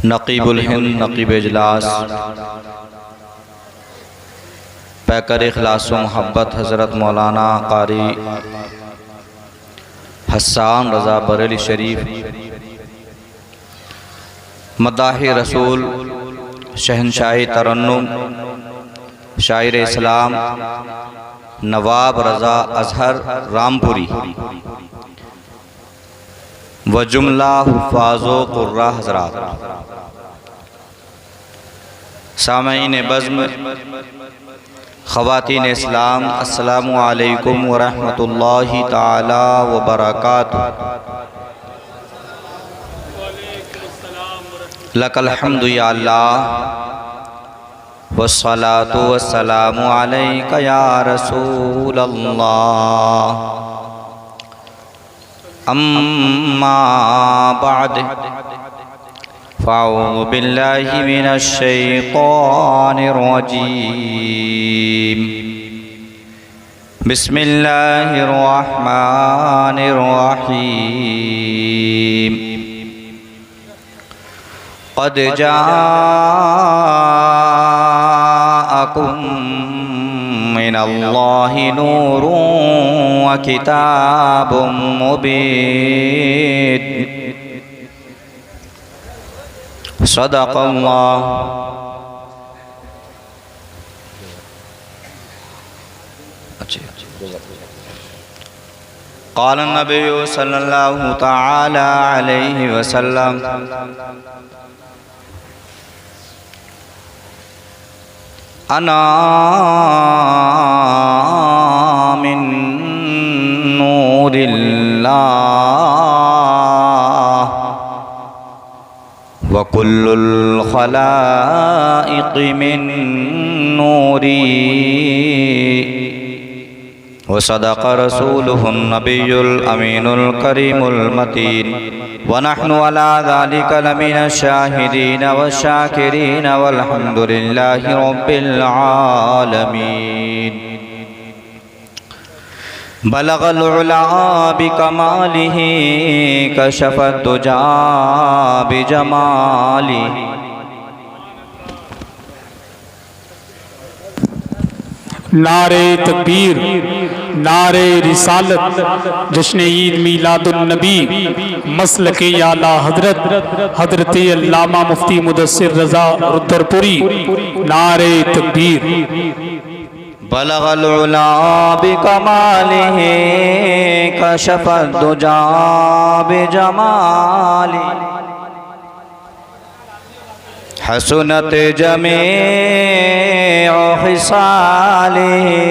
नक़ीबुल हिंद नक़ीब इजलास पैकर इखलास व मोहब्बत हज़रत मौलाना क़ारी हस्सान रज़ा बरेली शरीफ मदाही रसूल शहनशाही तरन्नुम शायर इस्लाम नवाब रज़ा अज़हर रामपुरी व जुमला हुफ़ाज़ो क़ुर्रा हज़रात, सामईन बज़्म, ख़वातीन इस्लाम, अस्सलामु अलैकुम व रहमतुल्लाहि ताला व बरकातुहू। लकल हम्दु या अल्लाह वस्सलातु वस्सलामु अलैका या रसूल अल्लाह। अम्मा बाद फ़अऊज़ु बिल्लाहि मिनश शैतानिर रजीम। बिस्मिल्लाहिर रहमानिर रहीम। क़द जाअकुम मिनल्लाहि नूरुन व किताबुम मुबीन। सदक़ल्लाह। क़ाल नबिय्यु सल्लल्लाहु तआला अलैहि वसल्लम अना मिन नूरिल्लाह व कुल्लुल खलाइक़ि मिन नूरी व सदक़ रसूलुहुन नबियुल अमीनुल करीमुल मतीन व नहनु अला ज़ालिका लमिनश शाहिदीन व शाकिरीन वल्हम्दुलिल्लाहि रब्बिल आलमीन। बलगल उला बिकमालिही कशफत दुजा बिजमाली। नारे तकबीर, नारे रिसालत, जश्न ईद मीलादुन नबी, मसलके आला हजरत हजरत अल्लामा मुफ्ती मुदस्सिर रज़ा रुद्रपुरी। नारे तकबीर। बलगल उला बिकमालिही कशफत दुजा बिजमाली। हसनत जमीअ खिसालिही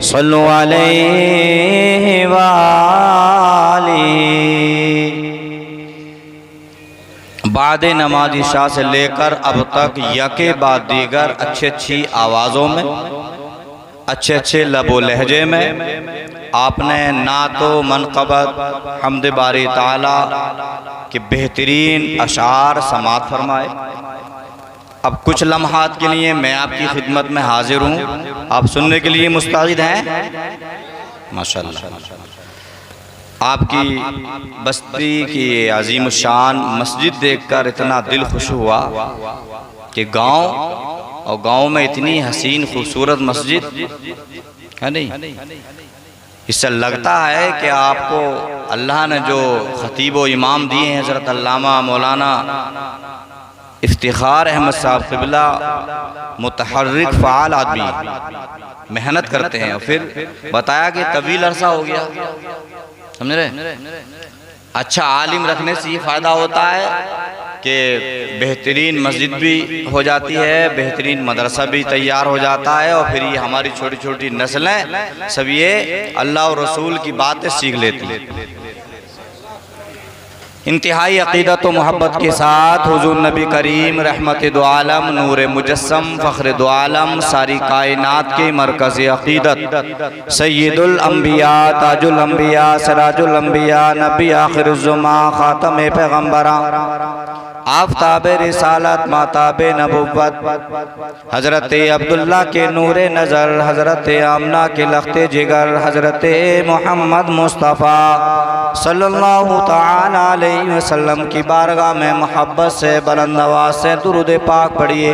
सल्लु अलैहि वालिही। बाद नमाज़ इशा से लेकर अब तक यके बाद दीगर अच्छी आवाज़ों में, अच्छे लबो लहजे में आपने नातो मनक़बत हम्द बारी ताला के बेहतरीन अशार समात फरमाए। अब कुछ लम्हात के लिए मैं आपकी खिदमत में हाजिर हूँ। आप सुनने के लिए मुस्तैद हैं? माशाअल्लाह। आपकी बस्ती की अजीम शान मस्जिद देखकर इतना दिल खुश हुआ कि गांव में इतनी हसीन खूबसूरत मस्जिद है नहीं। इससे लगता है कि आपको अल्लाह ने जो खतीब व इमाम दिए हैं हज़रत अल्लामा मौलाना इफ्तिखार अहमद साहब क़िबला मुतहर्रिक फ़ाल आदमी, मेहनत करते हैं। और फिर बताया कि तवील अरसा हो गया, समझ रहे। अच्छा आलिम रखने से ये फ़ायदा होता है कि बेहतरीन मस्जिद भी हो जाती है, बेहतरीन मदरसा भी तैयार हो जाता है, और फिर ये हमारी छोटी छोटी नस्लें सब ये अल्लाह और रसूल की बातें सीख लेती हैं। इंतहाई अक़ीदत व मोहब्बत के साथ हुज़ूर नबी करीम रहमत दो आलम नूर मुजस्सम फ़ख्र दो आलम सारी कायनात के मरकज़ अक़ीदत सय्यदुल अंबिया ताजुल अंबिया सराजुल अंबिया नबी आखिरुज़्ज़मा ख़ातमे पैगम्बरा आफ्ताब रिसालत माताब नबुव्वत हज़रत अब्दुल्ला के नूर नज़र, हज़रत आमना के लख्ते जिगर, हज़रत मोहम्मद मुस्तफ़ा सल्लल्लाहु ताला अलैहि वसल्लम की बारगाह में मोहब्बत से बुलंद आवाज़ से दुरूद पाक पढ़िए।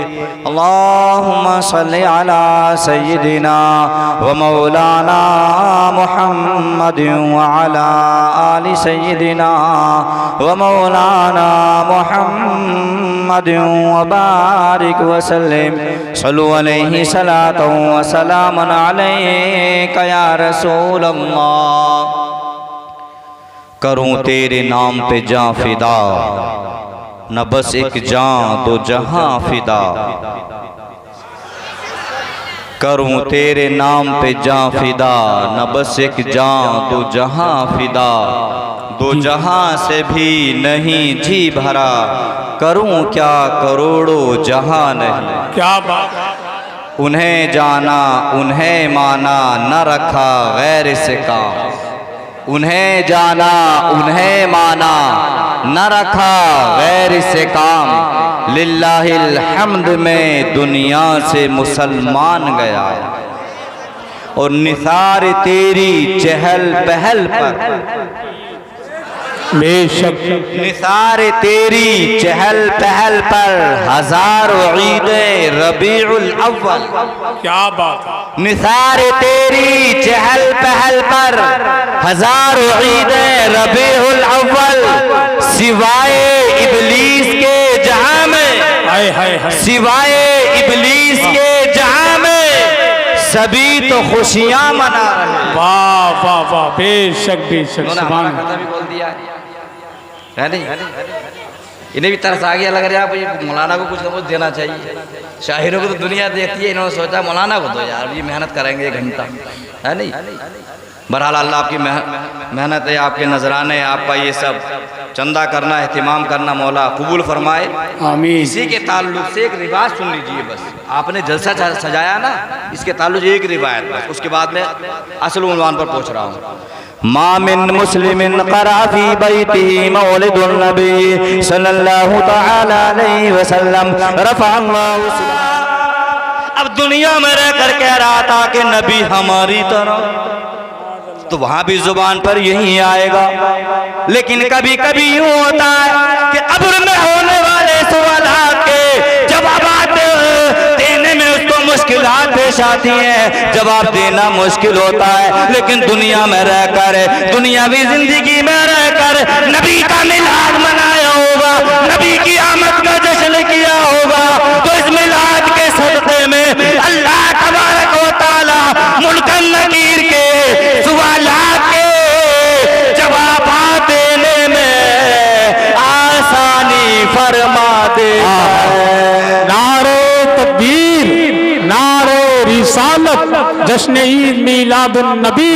अल्लाहुम्मा सल्लि अला सय्यिदिना व मौलाना मुहम्मदिन व अला आलि सय्यिदिना व मौलाना मुहम्मदिन व बारिक व सल्लिम सल्लु अलैहि सलातु व सलामुन अलैका या रसूल अल्लाह। करूं तेरे नाम पे जां फिदा, न बस एक जां दो जहां फिदा। करूं तेरे नाम पे जां फिदा, न बस एक जां दो जहां फिदा। दो जहां से भी नहीं जी भरा, करूं क्या करोड़ों जहां नहीं। क्या बात। उन्हें जाना उन्हें माना, न रखा गैर से काम। उन्हें जाना उन्हें माना, न रखा गैर से काम। लिल्लाहिल हम्द में दुनिया से मुसलमान गया, और निसार तेरी चहल पहल पर, बेशक निसार तेरी चहल पहल पर हजारों ईदे रबीउल अव्वल। क्या बात। निसार तेरी चहल पहल पर हजारों ईदे रबीउल अव्वल। सिवाय इबलीस के जहां में, हाय हाय हाय, सिवाय इबलीस के जहां में सभी तो खुशियां मना रहे हैं। वाह वाह वाह, बेशक बेशक, सुभान अल्लाह। भी बोल दिया है नहीं? इन्हें भी तरस आ गया, लग रहा है मौलाना को कुछ ना कुछ देना चाहिए। शाहिरों को तो दुनिया देखती है, इन्होंने सोचा मौलाना को दो यार, ये मेहनत करेंगे 1 घंटा, है नहीं? बहरहाल अल्लाह आपकी मेहनत है, आपके नजराने, आपका ये सब चंदा करना, एहतिमाम करना मौला कबूल फरमाए, आमीन। इसी के ताल्लुक से एक रिवायत सुन लीजिए बस। आपने जलसा सजाया ना, इसके ताल्लुक से एक रिवायत बस, उसके बाद में असल उन्वान पर पहुँच रहा हूँ। मा मिन मुस्लिमिन क़रा फ़ी बैतिही मौलिदुन नबी सल्लल्लाहु तआला अलैहि वसल्लम रफ़अल्लाहु। अब दुनिया में रह कर कह रहा था कि नबी हमारी तरह, तो वहां भी जुबान पर यही आएगा। लेकिन कभी कभी यूं होता है कि अब्र में होने वाले सवालात के जवाबात देने में उसको मुश्किलात पेश आती हैं, जवाब देना मुश्किल होता है। लेकिन दुनिया में रहकर, दुनियावी जिंदगी में रहकर नबी का मिलाद मनाया होगा, नबी की आमद का जश्न किया होगा, तो इस मिलाद के सदक़े में अल्लाह तबारक व तआला मुनकर नकीर के सवालात के जवाब देने में आसानी फरमा दे। नारे तकबीर, नारे रिसालत, जश्न ईद मीलादुन नबी,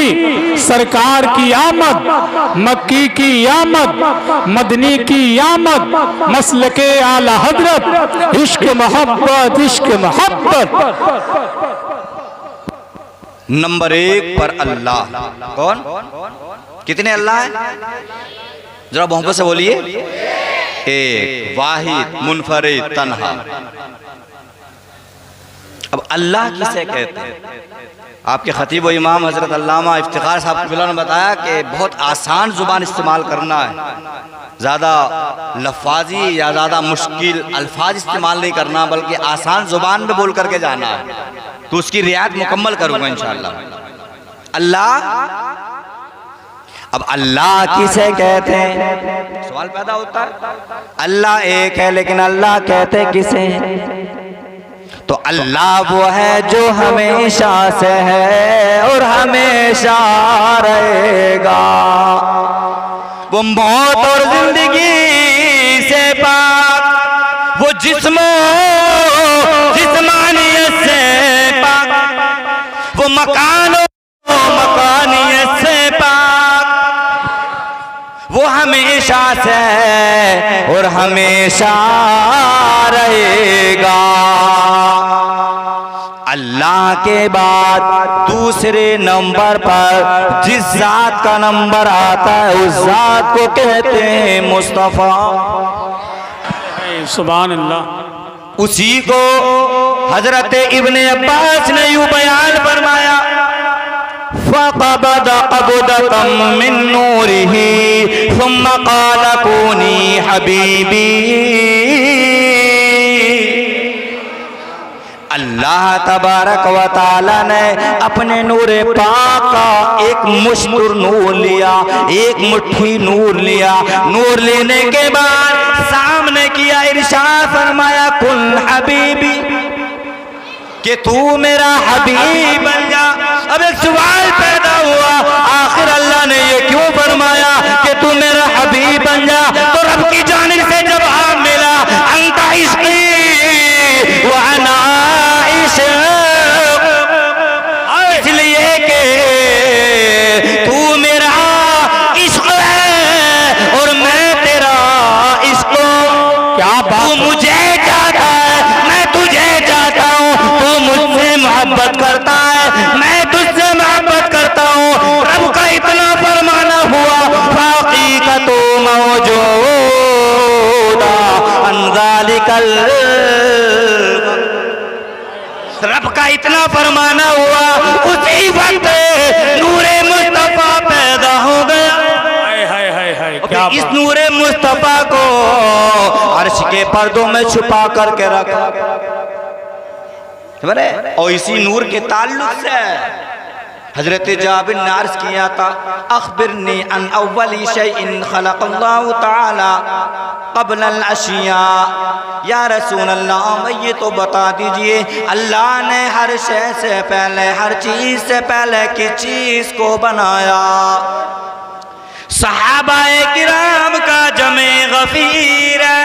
सरकार की आमद, मक्की की आमद, मदनी की आमद, मसलके आला हजरत, इश्क मोहब्बत, इश्क मोहब्बत। नंबर 1 पर अल्लाह। कौन? कितने अल्लाह है? जरा मोहब्बत से बोलिए। एक, वाहिद, मुनफरिद, तन्हा। अब अल्लाह किसे कहते हैं? आपके खतीब व इमाम हजरत अल्लामा इफ्तिखार साहब ने बताया कि बहुत आसान जुबान इस्तेमाल करना है, ज़्यादा लफाजी या ज़्यादा मुश्किल अल्फाज इस्तेमाल नहीं करना, बल्कि आसान जुबान में बोल करके जाना है। तो उसकी रियायत मुकम्मल करूँगा इंशाअल्लाह। अल्लाह, अब अल्लाह किसे कहते हैं? सवाल पैदा होता है। अल्लाह एक है, लेकिन अल्लाह कहते किसे हैं? तो अल्लाह वो है जो हमेशा से है और हमेशा रहेगा। वो मौत और जिंदगी से पाक, वो जिस्मानियत से पाक, वो मकानियत से पाक, वो हमेशा से है और हमेशा रहेगा। अल्लाह के बाद दूसरे नंबर पर जिस जात का नंबर आता है उस जात को कहते हैं मुस्तफ़ा। सुभान अल्लाह। उसी को हजरत इब्ने अब्बास ने यूं बयान फरमाया, फ़क़बद क़बदतम मिन नूरिही सुम्म क़ाल कूनी हबीबी। अल्लाह तबारक व तआला ने अपने नूरे पाक का एक मुश्तुर नूर लिया, एक मुट्ठी नूर लिया। नूर लेने के बाद सामने किया, इरशाद फरमाया कुन हबीबी, कि तू मेरा हबीब बन जा। अब एक सवाल पैदा हुआ, आखिर अल्लाह ने ये क्यों फरमाया कि तू मेरा हबीब बन जा? तो रब की जानिब से जवाब मिला, अंता इश्क़ी व अना इश्क़, इसलिए कि तू मेरा इश्क़ है और मैं तेरा इश्क़। क्या बात, तू मुझे चाहता है, मैं तुझे चाहता हूँ, तू मुझसे मोहब्बत करता है, मैं तुझसे मोहब्बत करता हूँ। रब का इतना फरमाना हुआ, बाकी का तो मौजूदा अनज़ालिकल, रब का इतना फरमाना हुआ, उसी वक्त नूरे मुस्तफा पैदा हो गया। क्या इस नूरे मुस्तफा को अर्श के पर्दों में छुपा करके रखा, और इसी नूर के ताल्लुक से हजरत जाबिर ने अर्ज किया था, अखबिरनी अन अव्वली शैइन खलक़ल्लाहु तआला क़ब्ल अल अशिया। या रसूल अल्लाह, ये तो बता दीजिए अल्लाह ने हर शय से पहले, हर चीज से पहले किस चीज को बनाया? सहाबाए किराम का जमे गफीर है,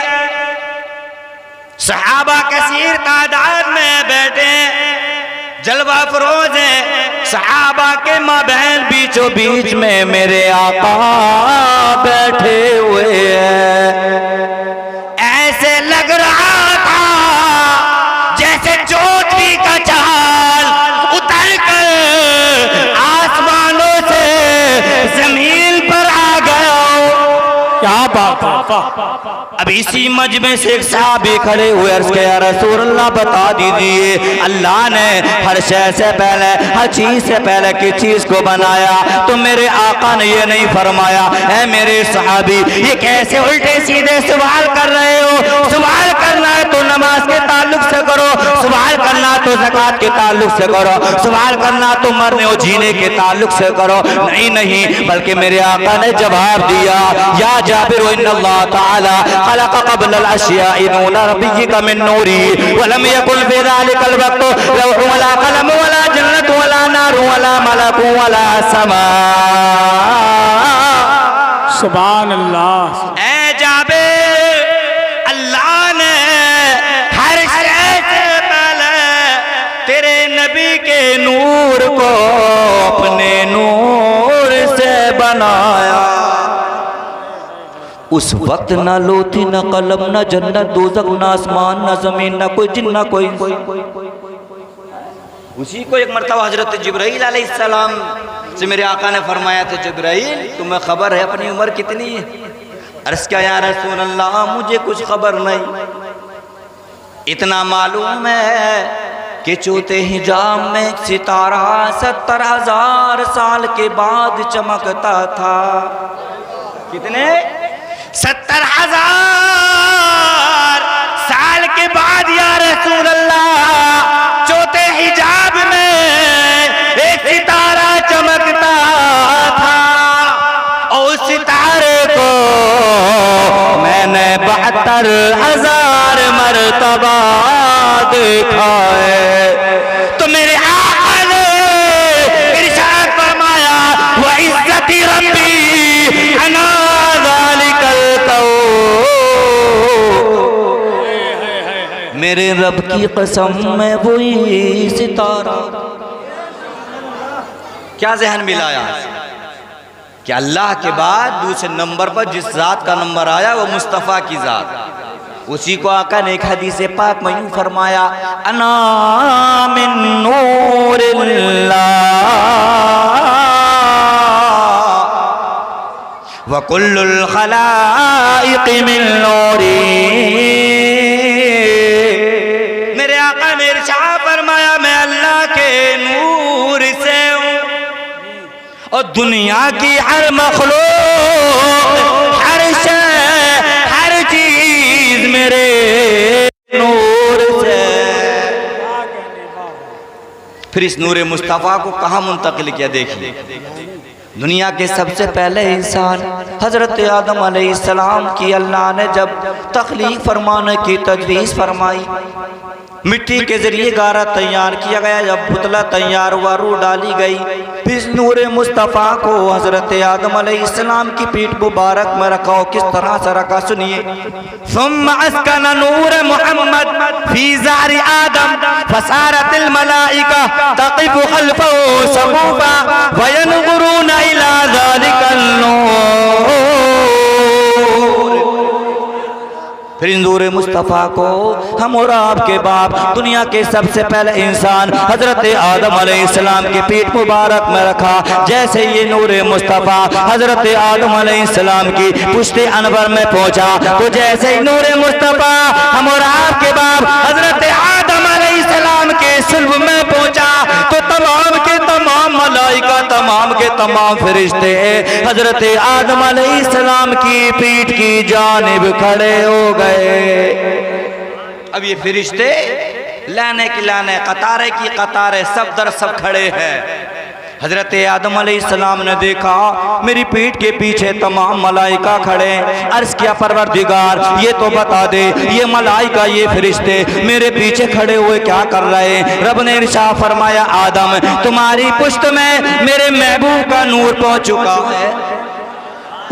सहाबा कसीर तादाद में बैठे, जलवा फरोज है। सहाबा के माबैन बीचों बीच में मेरे आका बैठे हुए हैं। ऐसे लग रहा था जैसे चोटी का चाल उतर कर आसमानों से जमीन पर आ गया। क्या बात है। अब इसी मजमे से एक साहबी खड़े हुए, अर्ज़ किया या रसूल अल्लाह बता दीजिए अल्लाह ने हर शय से पहले, हर चीज से पहले किस चीज को बनाया? तो मेरे आका ने ये नहीं फरमाया। है मेरे सहाबी, ये कैसे उल्टे सीधे सवाल कर रहे हो? सवाल करना है तो नमाज के ताल्लुक से करो, सवाल करना तो ज़कात के ताल्लुक से करो, सवाल करना तो मरने और जीने के ताल्लुक से करो। नहीं नहीं, बल्कि मेरे आका ने जवाब दिया, या जाबिर इन्नल्लाह ताला खलक़ क़ब्ल अल अशियाइ नूर रब्बिका मिन नूरी व लम यकुन फी ज़ालिकल वक़्त लौहु वला क़लम वला जन्नतु वला नारु वला मलकु वला समा। सुभान अल्लाह। ऐ जाबिर, अल्लाह ने हर शय से पहले तेरे नबी के नूर को अपने नूर से बनाया। उस वक्त ना लोथी, ना कलम, ना जन्नत दोज़ख, ना आसमान, ना जमीन, ना कोई जिन, ना कोई। उसी को एक मरतबा हजरत जिब्राइल अलैहिस्सलाम से मेरे आका ने फरमाया था, जिब्राइल तुम्हें खबर है अपनी उम्र कितनी है? अर्ज़ किया या रसूल अल्लाह मुझे कुछ खबर नहीं, इतना मालूम है कि चौथे हिजाब में सितारा 70,000 साल के बाद चमकता था। कितने? 70,000 साल के बाद या रसूल अल्लाह चौथे हिजाब में एक सितारा चमकता था, और उस सितारे को मैंने 72,000 मरतबा देखा है। तो मेरे आका ने इरशाद फरमाया, व इज्जती रब्बी अना मेरे रब की कसम में वही सितारा। क्या जहन मिलाया कि अल्लाह के बाद दूसरे नंबर पर जिस जात का नंबर आया वो मुस्तफ़ा की जात, उसी को आका ने एक हदीस पाक में यूं फरमाया, अना मिन नूरिल्लाह व कुल्लुल खलाइक़ मिन नूरी। और दुनिया की हर मखलूक, हर शय, हर चीज मेरे नूर से। फिर इस नूर मुस्तफ़ा को कहाँ मुंतकिल किया? देखिए, दुनिया के सबसे पहले इंसान हज़रत आदम अलैहिस्सलाम की अल्लाह ने जब तख्लीक फरमाने की तजवीज़ फरमाई, मिट्टी के जरिए गारा तैयार किया गया, जब पुतला तैयार हुआ, रूह डाली गई, फिर इस नूर मुस्तफ़ा को हज़रत आदम अलैहिस्सलाम की पीठ मुबारक में रखा। हो किस तरह से रखा सुनिए। सुम्मा अस्कना नूर मुहम्मद फी ज़ारी आदम फसारतिल मलाइका तक़िफ़ु खल्फ़हु सफ़ूफ़ा व यनज़ुरूना इला ज़ालिकल नूर। फिर नूर मुस्तफ़ा को हम और आपके बाप, दुनिया के सबसे पहले इंसान हज़रत आदम अलैहिस्सलाम की पीठ मुबारक में रखा। जैसे ये नूर मुस्तफ़ा हज़रत आदम अलैहिस्सलाम की पुश्ते अनवर में पहुंचा, तो जैसे ही नूर मुस्तफ़ा हम और आपके बाप हज़रत आदम अलैहिस्सलाम के सुल्ब में पहुंचा, तो तमाम के तमाम मलाइका, तमाम के तमाम फरिश्ते हज़रत आदम अलैहिस्सलाम की पीठ की जानिब खड़े हो गए। अब ये फरिश्ते लाने की लाने, कतारे की कतारे, सब दर सब खड़े हैं। हज़रत आदम अलैहिस्सलाम ने देखा मेरी पीठ के पीछे तमाम मलाइका खड़े। अर्ज़ किया परवरदिगार ये तो बता दे, ये मलाइका, ये फरिश्ते मेरे पीछे खड़े हुए क्या कर रहे हैं? रब ने इरशाद फरमाया, आदम तुम्हारी पुश्त में मेरे महबूब का नूर पहुँच चुका है।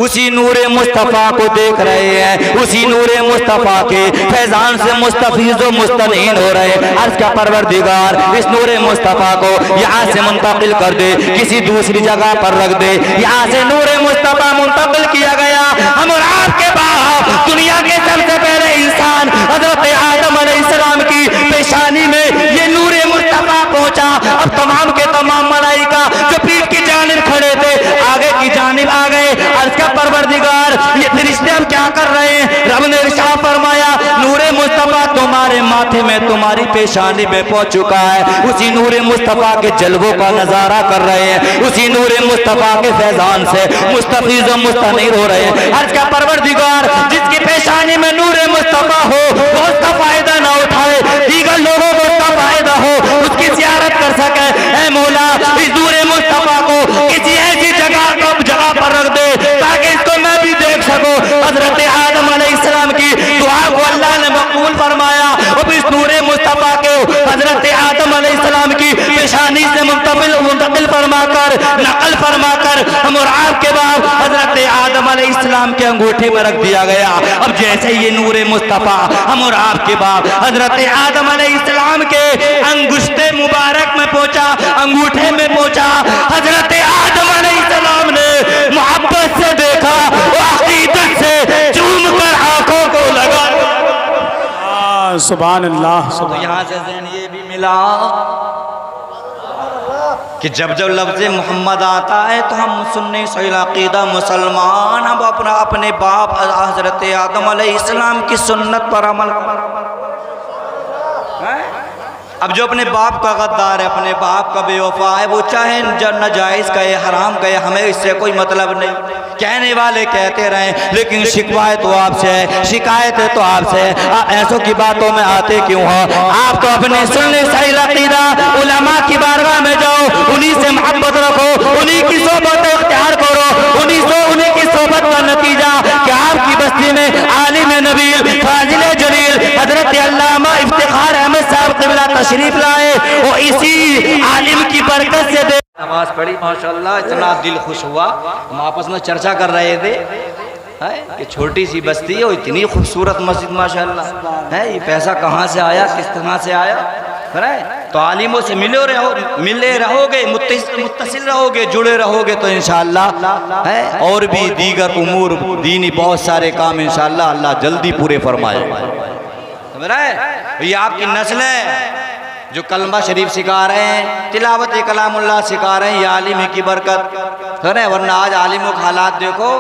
उसी नूर मुस्तफ़ा को देख रहे हैं, उसी नूर मुस्तफ़ा के फैजान से मुस्तफ़ीज़ व मुस्तनीन हो रहे हैं। अर्ज़ का परवरदिगार इस नूर मुस्तफ़ा को यहाँ से मुंतकिल कर दे, किसी दूसरी जगह पर रख दे। यहाँ से नूर मुस्तफ़ा मुंतकिल किया गया। हम और आपके बाप दुनिया के सबसे पहले इंसान हज़रत आदम अलैहिस्सलाम की पेशानी में ये नूर मुस्तफ़ा पहुँचा। अब तमाम के तमाम मलाइका जो पीठ की जानिब खड़े थे आगे की जानिब आ गए। अर्ज़ का परवरदिगार ये फरिश्ते अब क्या कर रहे हैं? रब ने इरशाद फरमाया, नूरे मुस्तफ़ा तुम्हारे माथे में, तुम्हारी पेशानी में पहुंच चुका है। उसी नूरे मुस्तफ़ा के जलवों का नजारा कर रहे हैं, उसी नूरे मुस्तफ़ा के फैजान से मुस्तफ़ीज़ मुस्तनीर हो रहे हैं। अर्ज़ का परवरदिगार जिसकी पेशानी में नूरे मुस्तफ़ा हो वो उसका फायदा ना उठाए, दीगर लोगों को उसका फायदा हो, उसकी ज़ियारत कर सके। ऐ मौला इस नूरे मुस्तफ़ा को किसी ऐसी जगह पर रख दे ताकि इसको मैं भी देख सकूं। हज़रत आदम अलैहिस्सलाम की दुआ को अल्लाह ने मकबूल फरमाया। अब इस नूरे मुस्तफ़ा को हज़रत आदम अलैहिस्सलाम की पेशानी से मुंतकिल फरमाकर, नकल फरमाकर हम और आपके बाप हज़रत आदम अलैहिस्सलाम के अंगूठे में रख दिया गया। अब जैसे ये नूरे मुस्तफ़ा हम और आपके बाप हज़रत आदम अलैहिस्सलाम के अंगुष्ठे मुबारक में पहुंचा, अंगूठे में पहुंचा, हज़रत आदम अलैहिस्सलाम ने मोहब्बत से देखा, अक़ीदत से चूम कर आंखों को लगा। सुभान अल्लाह। तो यहाँ से ज़हन ये भी मिला कि जब जब लफ्ज़ मोहम्मद आता है तो हम सुन्नी सही अक़ीदा मुसलमान हम अपने बाप हज़रत आदम अलैहिस्सलाम की सुन्नत पर अमल अब जो अपने बाप का गद्दार है, अपने बाप का बेवफा है, वो चाहे नाजायज़ कहे, हराम कहे, हमें इससे कोई मतलब नहीं। कहने वाले कहते रहें, लेकिन शिकवायत तो आपसे है, शिकायत तो आपसे है। आप ऐसों की बातों में आते क्यों हो? आपको अपने सुन्नी सही अक़ीदा उलमा की बारगाह में जाओ, उन्हीं से मोहब्बत रखो, उन्हीं की सोबत इख्तियार करो। उन्हीं की सोबत का नतीजा कि आपकी बस्ती में आलिम नबील फाजिल जलील हज़रत अल्लामा इफ्तिखार अहमद साहब क़िबला तशरीफ लाए, और इसी आलिम की बरकत से नमाज पढ़ी माशाल्लाह, इतना दिल खुश हुआ। हम आपस में चर्चा कर रहे थे कि छोटी सी बस्ती है और इतनी खूबसूरत मस्जिद माशाल्लाह है, ये पैसा कहाँ से आया, किस तरह से आया है? तो आलिमों से मिले रहोगे, मुत्तसिल रहोगे, जुड़े रहोगे तो इंशाअल्लाह है और भी दीगर उमूर दीनी बहुत सारे काम इंशाअल्लाह अल्लाह जल्दी पूरे फरमाए। समझ रहे हैं? ये आपकी नस्ल है जो कलमा शरीफ सिखा रहे हैं, तिलावत कलामुल्लाह सिखा रहे हैं, ये आलिम की बरकत है। वरना आज आलिमों के हालात देखो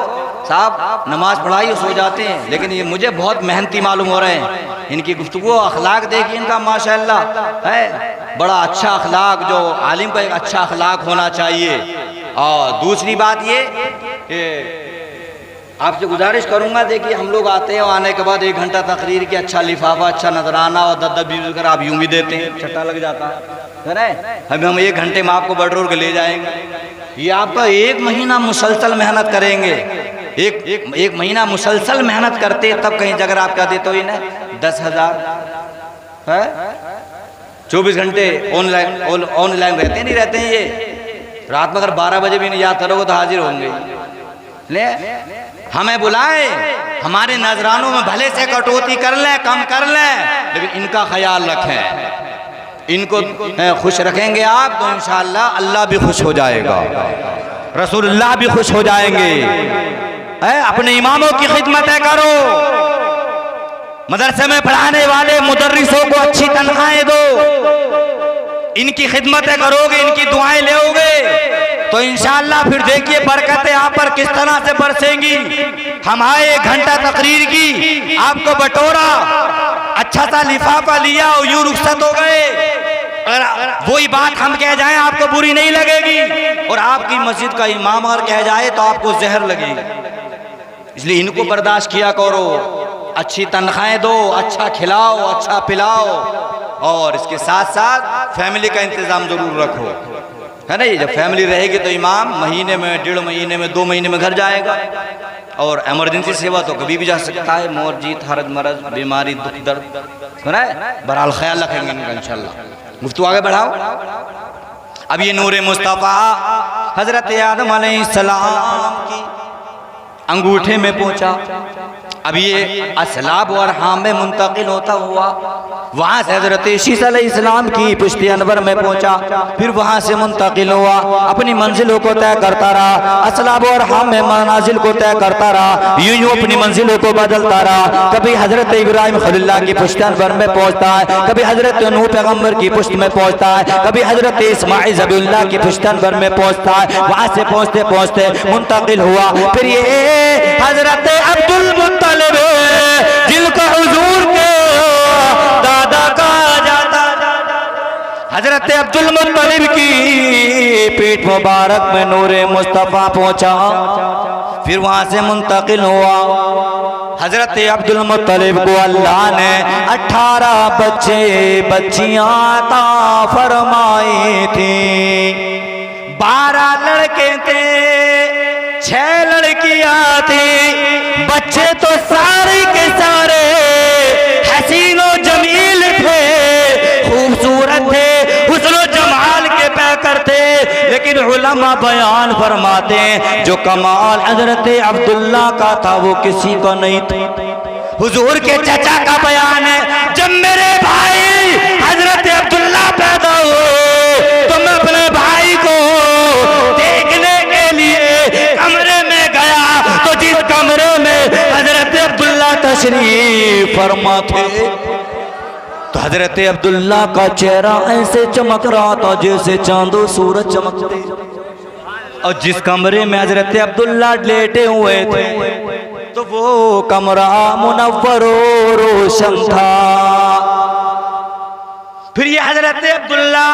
साहब, नमाज पढ़ाई सो जाते हैं, लेकिन ये मुझे बहुत मेहनती मालूम हो रहे हैं। इनकी गुफ्तगू अखलाक देखिए इनका माशाअल्लाह है, बड़ा अच्छा अखलाक, जो आलिम का एक अच्छा अखलाक होना चाहिए और दूसरी बात ये आपसे गुजारिश करूंगा, देखिए हम लोग आते हैं, आने के बाद 1 घंटा तकरीर की, अच्छा लिफाफा, अच्छा नजराना और 10-10 20 कर आप यूं भी देते हैं, छट्टा लग जाता है। हम 1 घंटे में आपको बटोर के ले जाएंगे। ये आपका 1 महीना मुसलसल मेहनत करेंगे, एक महीना मुसलसल मेहनत करते तब कहीं जगह आप क्या देते हो इन्हें 10,000 है। 24 घंटे ऑनलाइन रहते हैं, नहीं रहते हैं ये। रात में अगर 12 बजे भी नहीं याद करोगे तो हाजिर होंगे। ले हमें बुलाए, हमारे नजरानों में भले से कटौती कर लें, कम कर लें, लेकिन इनका ख्याल रखें। इनको खुश रखेंगे आप तो इंशाअल्लाह अल्लाह भी खुश हो जाएगा, रसूलुल्लाह भी खुश हो जाएंगे। अपने इमामों की खिदमतें करो, मदरसे में पढ़ाने वाले मुदर्रिसों को अच्छी तनख्वाहें दो, इनकी खिदमतें करोगे, इनकी दुआएं लोगे तो इंशाअल्लाह फिर देखिए बरकतें आप पर किस तरह से बरसेंगी। हम आए 1 घंटा तकरीर की, आपको बटोरा, अच्छा सा लिफाफा लिया और यूं रुखसत हो गए। अगर वही बात हम कह जाएं आपको बुरी नहीं लगेगी, और आपकी मस्जिद का इमाम अगर कह जाए तो आपको जहर लगेगी। इसलिए इनको बर्दाश्त किया करो, अच्छी तनख्वाहें दो, अच्छा खिलाओ, अच्छा पिलाओ, और इसके साथ साथ फैमिली का इंतजाम जरूर रखो, है ना। जब फैमिली रहेगी तो इमाम महीने में, 1.5 महीने में, 2 महीने में घर जाएगा, और इमरजेंसी सेवा तो कभी भी जा सकता है, मौत जीत, हरज मरज, बीमारी, दुख दर्द, है ना। बहरहाल ख्याल रखेंगे इनका इंशाअल्लाह। मुफ्ती आगे बढ़ाओ। अब ये नूरे मुस्तफ़ा हजरत आदम अलैहिस्सलाम की अंगूठे में पहुंचा। अब ये असलाब और हाम में मुंतकिल होता हुआ वहाँ से हजरत शीस अलैहिस्सलाम की पुश्ती अनवर में पहुंचा, फिर वहाँ से मुंतकिल हुआ, अपनी मंजिलों को तय करता रहा, असलाब और हाम में मनाजिल को तय करता रहा, यूं यूं अपनी मंजिलों को बदलता रहा। कभी हजरत इब्राहिम खलीलुल्लाह की पुश्ती अनवर में पहुंचता है, कभी हजरत नूह पैगम्बर की पुश्त में पहुंचता है, कभी हजरत इस्माइल ज़बीहुल्लाह की पुश्ती अनवर में पहुंचता है। वहाँ से पहुँचते पहुँचते मुंतकिल हुआ, फिर ये हजरत अब्दुल मुत्तलिब जिनको हुजूर के दादा कहा जाता, हजरत अब्दुल मुत्तलिब की पीठ मुबारक में नूरे मुस्तफ़ा पहुंचा, फिर वहां से मुंतकिल हुआ। हजरत अब्दुल मुत्तलिब को अल्लाह ने 18 बच्चे बच्चियां अता फरमाई थी। 12 लड़के थे, 6 लड़कियां थी। बच्चे तो सारे के सारे हसीनो जमील थे, खूबसूरत थे, हुस्नो जमाल के पैकर थे, लेकिन उलमा बयान फरमाते हैं जो कमाल हजरत अब्दुल्ला का था वो किसी का नहीं था। हुजूर के चचा का बयान है, जब मेरे भाई हजरत अब्दुल्ला पैदा हुए तो मैं अपने भाई को देखने के लिए कमरे में गया, तो जिस कमरे में हजरत अब्दुल्ला तशरीफ फरमा थे तो हजरत अब्दुल्ला का चेहरा ऐसे चमक रहा था जैसे चांदो सूरज चमकते, और जिस कमरे में हजरत अब्दुल्ला लेटे हुए थे तो वो कमरा मुनव्वर और रोशन था। फिर ये हजरत अब्दुल्ला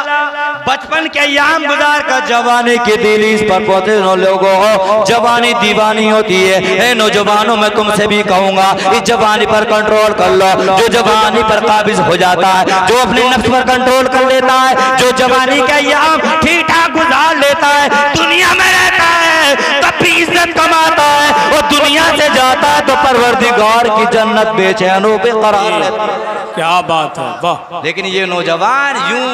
बचपन के अय्याम गुजार कर जवानी की दहलीज पर पहुंचे। लोगों, जवानी दीवानी होती है। ए नौजवानों, मैं तुमसे भी कहूंगा इस जवानी पर कंट्रोल कर लो। जो जवानी पर काबिज हो जाता है, जो अपने नफ्स पर कंट्रोल कर लेता है, जो जवानी के अय्याम ठीक ठाक गुजार लेता है, दुनिया में रहता है तब भी इज्जत कमाता है, और दुनिया से जाता है तो परवरदिगार की जन्नत बेचैनों पे करार लेता है। क्या बात है, वाह। लेकिन ये नौजवान यूं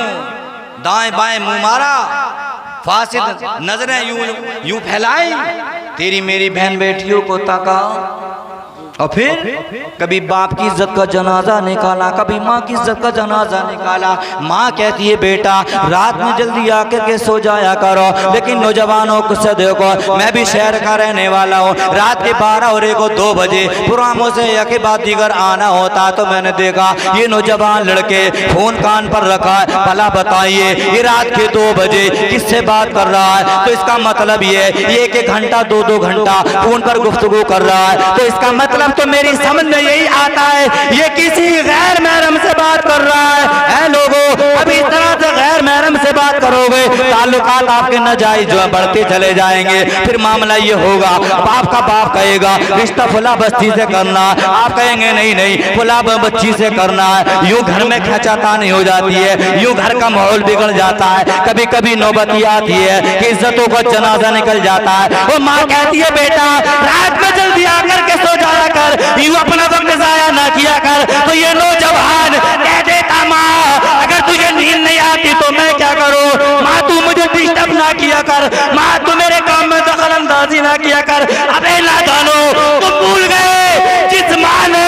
दाएं बाएं मुंह मारा, फासिद नजरें यूं फैलाई, तेरी मेरी बहन बेटियों को ताका, और फिर कभी बाप की इज्जत का जनाजा निकाला, कभी माँ की इज्जत का जनाजा निकाला। माँ कहती है बेटा रात में जल्दी आकर के सो जाया करो, लेकिन नौजवानों को से देखो, मैं भी शहर का रहने वाला हूँ, रात के 12 और 1 और 2 बजे प्रोग्रामों से या के बाद दीगर आना होता, तो मैंने देखा ये नौजवान लड़के फोन कान पर रखा है। भला बताइए ये रात के 2 बजे किससे बात कर रहा है? तो इसका मतलब ये 1-1 घंटा 2-2 घंटा फोन पर गुफ्तगू कर रहा है, तो इसका मतलब तो मेरी समझ में यही आता है ये किसी गैर महरम से बात कर रहा है। लोगों, अभी इस तरह से गैर महरम से बात करोगे ताल्लुकात आपके नाजायज जो है बढ़ते चले जाएंगे। फिर मामला ये होगा, आपका बाप कहेगा रिश्ता फुला बस्ती से करना, आप कहेंगे नहीं नहीं फुला बच्ची से करना है। यूं घर में खचातानी हो जाती है, यूं घर का माहौल बिगड़ जाता है। कभी कभी नौबती आती है कि इज्जतों का जनाजा निकल जाता है। वो माँ कहती है बेटा रात में जल्दी आकर के सो जाया कर, यूं अपना वक्त जाया ना किया कर। तो ये नौजवान कह देता माँ अगर तुझे नींद नहीं आती तो मैं क्या करूं, माँ तू मुझे डिस्टर्ब ना किया कर, माँ तू मेरे काम में दखल अंदाजी ना किया कर। अबे नादानो तुम भूल गए जिस माँ ने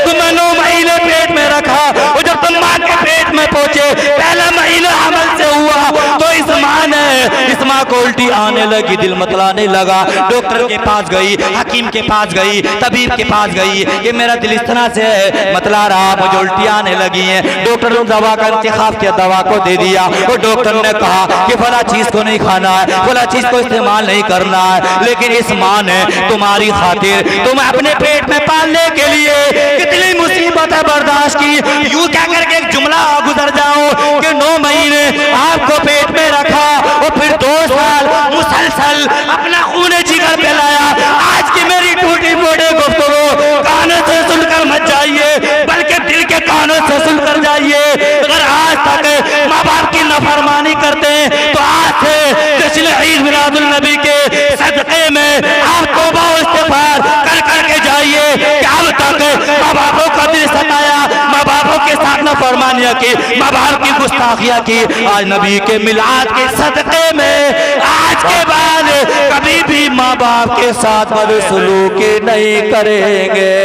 तुम्हें 9 महीने पेट में रखा, वो जब तुम माँ के पेट में पहुंचे पहला महीना हमल से हुआ तो इस माँ ने, इस माँ को उल्टी आने लगी, दिल मतलाने लगा। डॉक्टर के पास गई, हकीम के पास गई, तबीब के पास गई कि मेरा दिल इस तरह से मतला रहा, मुझे उल्टी आने लगी है। डॉक्टर ने दवा का इंतखाब किया, दवा को दे दिया। वो डॉक्टर ने कहा कि फला चीज को नहीं खाना है, फला चीज को इस्तेमाल नहीं करना है। लेकिन इस माँ ने तुम्हारी खातिर, तुम अपने पेट में पालने के लिए कितनी मुसीबतें बर्दाश्त की। यूं क्या करके एक जुमला गुजर जाओ कि 9 महीने आपको पेट में रखा और फिर 2 साल मुसलसल अपना खून जिगर पिलाया। आज की मेरी टूटी फूटी गुफ्तगू कानों से सुनकर मत जाइए, बल्कि दिल के कानों से सुनकर जाइए। अगर आज तक माँ बाप की नाफरमानी करते हैं तो आज से जश्न ईद मिलादुल नबी के सदक़े में आप तौबा और इस्तिग़फ़ार कर करके जाइए कि अब तक माँ बापों का दिल सताया, माँ बापों के साथ नाफरमानियाँ की, माँ बाप की गुस्ताखियाँ की। आज नबी के मिलाद के सदक़े में आज के बाद कभी भी माँ बाप के साथ बदसलूकी नहीं करेंगे।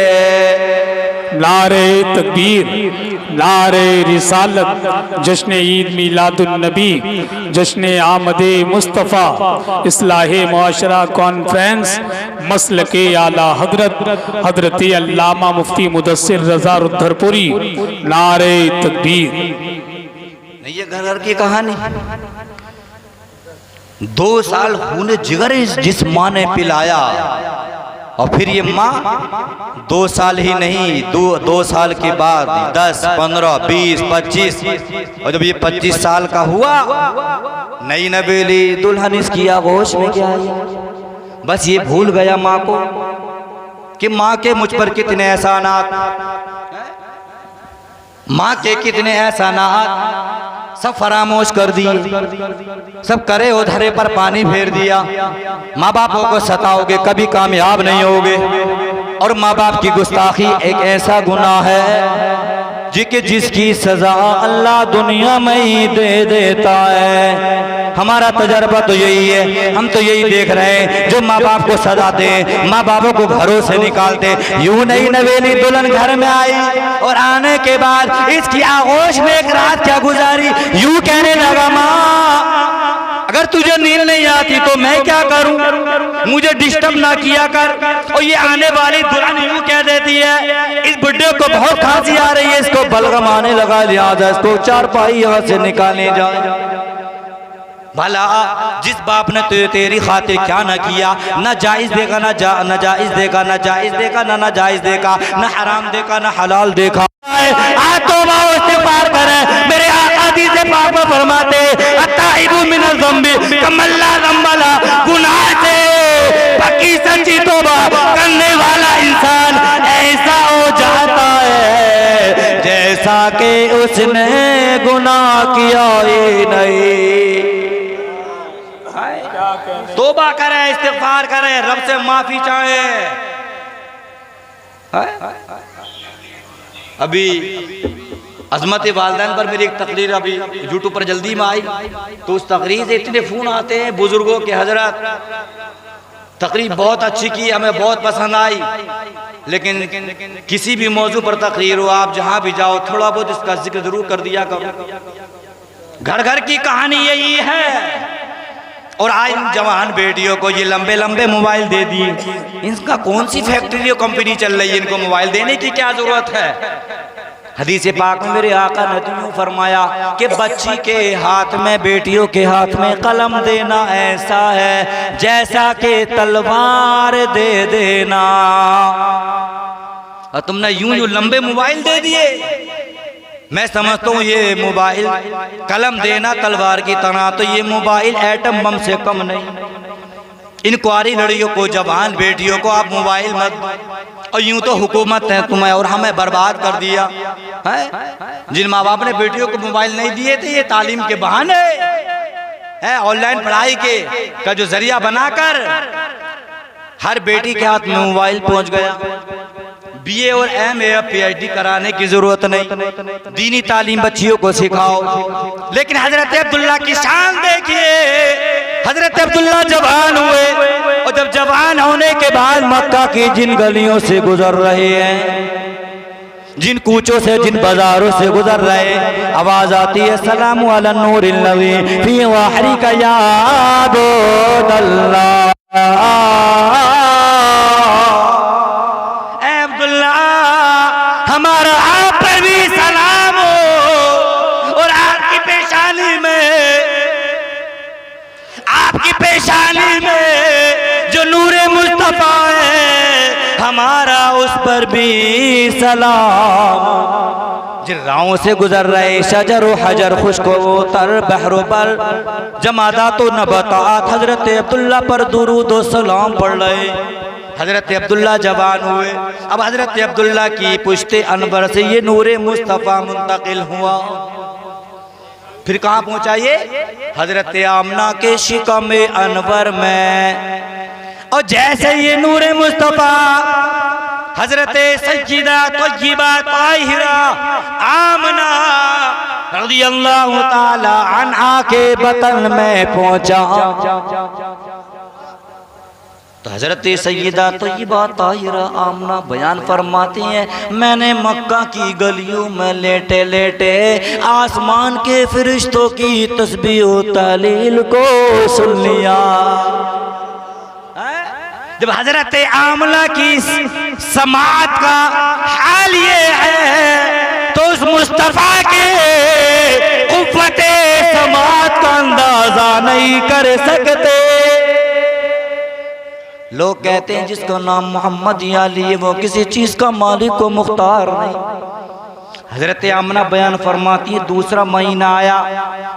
नारे तकबीर, नारे रिसालत, जश्न ईद मिलादुन नबी, जश्न आमदे मुस्तफ़ा, इस्लाहे मुआशरा कॉन्फ्रेंस, मसलके आला हजरत हजरत अल्लामा मुफ्ती मुदस्सिर रज़ा रुद्धरपुरी। नारे तकबीर। नहीं ये घर घर की कहानी, 2 साल खून जिगर जिस माँ ने पिलाया और फिर ये माँ 2 साल ही नहीं, 2 साल के बाद 10, 15, 20, 25 और जब ये 25 साल का हुआ नई नवेली दुल्हन इसकी आगोश में क्या है। बस ये भूल गया माँ को कि माँ के मुझ पर कितने एहसानात, माँ के कितने एहसानात सब फरामोश कर दिए, सब करे उधरे पर पानी फेर दिया। माँ बापों को सताओगे कभी कामयाब नहीं होगे। और माँ बाप की गुस्ताखी एक ऐसा गुनाह है जिसकी सजा अल्लाह दुनिया में ही दे देता है। हमारा तजर्बा तो यही है, हम तो यही देख रहे हैं जो माँ बाप को सजा दे, माँ बापों को घरों से निकालते। यूं नई नवेली दुल्हन घर में आई और आने के बाद इसकी आगोश में एक रात क्या गुजारी, यूं कहने लगा माँ अगर तुझे नींद नहीं आती तो मैं क्या करूं, मुझे डिस्टर्ब ना किया कर। और ये आने वाली दुल्हन यूं कह देती है इस बुड्ढे को बहुत खांसी आ रही है, इसको बलगम आने लगा, लिहाजा इसको चारपाई यहाँ से निकालने जाए। भला जिस बाप ने तेरी खातिर क्या न किया, न जायज़ देगा न जायज़ देगा, न जायज़ देगा न जायज़ देगा, न हराम देगा न हलाल देगा। आज तौबा और इस्तिग़फ़ार करें। मेरे आका दी से पाक में फरमाते अत्ताइबु मिनल ज़म्बि कमल्ला ज़म्बला, गुनाह से पक्की सच्ची तौबा करने वाला इंसान ऐसा हो जाता है जैसा कि उसने गुनाह किया ही नहीं। तौबा करे, इस्तिग़फ़ार करे, रब से माफी चाहे। अभी अज़मत वालिदैन पर मेरी एक तकरीर अभी यूट्यूब पर जल्दी में आई, तो उस तकरीर से इतने फ़ोन आते हैं बुजुर्गों के, हजरत तकरीर बहुत अच्छी की, हमें बहुत पसंद आई, लेकिन किसी भी मौजू पर तकरीर हो, आप जहाँ भी जाओ थोड़ा बहुत इसका जिक्र जरूर कर दिया करो। घर घर की कहानी यही है। और आज जवान बेटियों को ये लंबे लंबे मोबाइल दे दिए, इनका कौन सी फैक्ट्री और कंपनी चल रही है, इनको मोबाइल देने की क्या जरूरत है। हदीस पाक में मेरे आका ने यूं फरमाया कि बच्ची के हाथ में, बेटियों के हाथ में कलम देना ऐसा है जैसा कि तलवार दे देना। और तुमने यूं यूं लंबे मोबाइल दे दिए, मैं समझता हूँ ये मोबाइल कलम देना तलवार की तरह, तो ये मोबाइल एटम बम से कम नहीं। इन कुआरी लड़कियों को, जवान बेटियों को आप मोबाइल मत, और यूं तो हुकूमत है तुम्हें और हमें बर्बाद कर दिया है। जिन माँ बाप ने बेटियों को मोबाइल नहीं दिए थे, ये तालीम के बहाने है, ऑनलाइन पढ़ाई के का जो जरिया बनाकर हर बेटी के हाथ में मोबाइल पहुंच गया। बीए और एमए या पीएचडी कराने की जरूरत नहीं, दीनी तालीम बच्चियों को सिखाओ। लेकिन हजरत अब्दुल्ला की शान देखिए, हजरत अब्दुल्ला जवान हुए और जब जवान होने के बाद मक्का की जिन गलियों से गुजर रहे हैं, जिन कूचों से, जिन बाजारों से गुजर रहे, आवाज आती है सलामु अला नूरिल नबी फी वाहरिका या अब्दुल्ला। हमारा आप पर भी सलाम हो, और आपकी पेशानी में जो नूरे मुस्तफा है, हमारा उस पर भी सलाम। जिन राहों से गुजर रहे, शजर व हजर, खुश्क व तर, बहरो पर, जमादात व नबातात, हजरत अब्दुल्ला पर दुरूद व सलाम पढ़ रहे। हजरत अब्दुल्ला जवान हुए। अब हजरत अब्दुल्ला की पुश्ते अनवर से ये नूरे मुस्तफ़ा मुंतकिल हुआ। फिर कहाँ पहुँचा ये? हजरत आमना के शिकम अनवर में। और जैसे ये नूरे मुस्तफ़ा हजरत सज्जिदा तय्यबा ताहिरा आमना रज़ियल्लाहु ताला अन्हा के बतन में पहुँचा, तो हजरत सैयदा तय्यबा ताहिरा आमना बयान फरमाती हैं, मैंने मक्का की गलियों में लेटे लेटे आसमान के फरिश्तों की तस्बीह व तहलील को सुन लिया। जब हजरत आमना की समात का हाल ये है, तो उस मुस्तफा के कुव्वते समात का अंदाजा नहीं कर सकते। लोग कहते हैं जिसका नाम मोहम्मद या लिए वो किसी चीज़ का मालिक को मुख्तार नहीं। हजरत आमना बयान फरमाती है, दूसरा महीना आया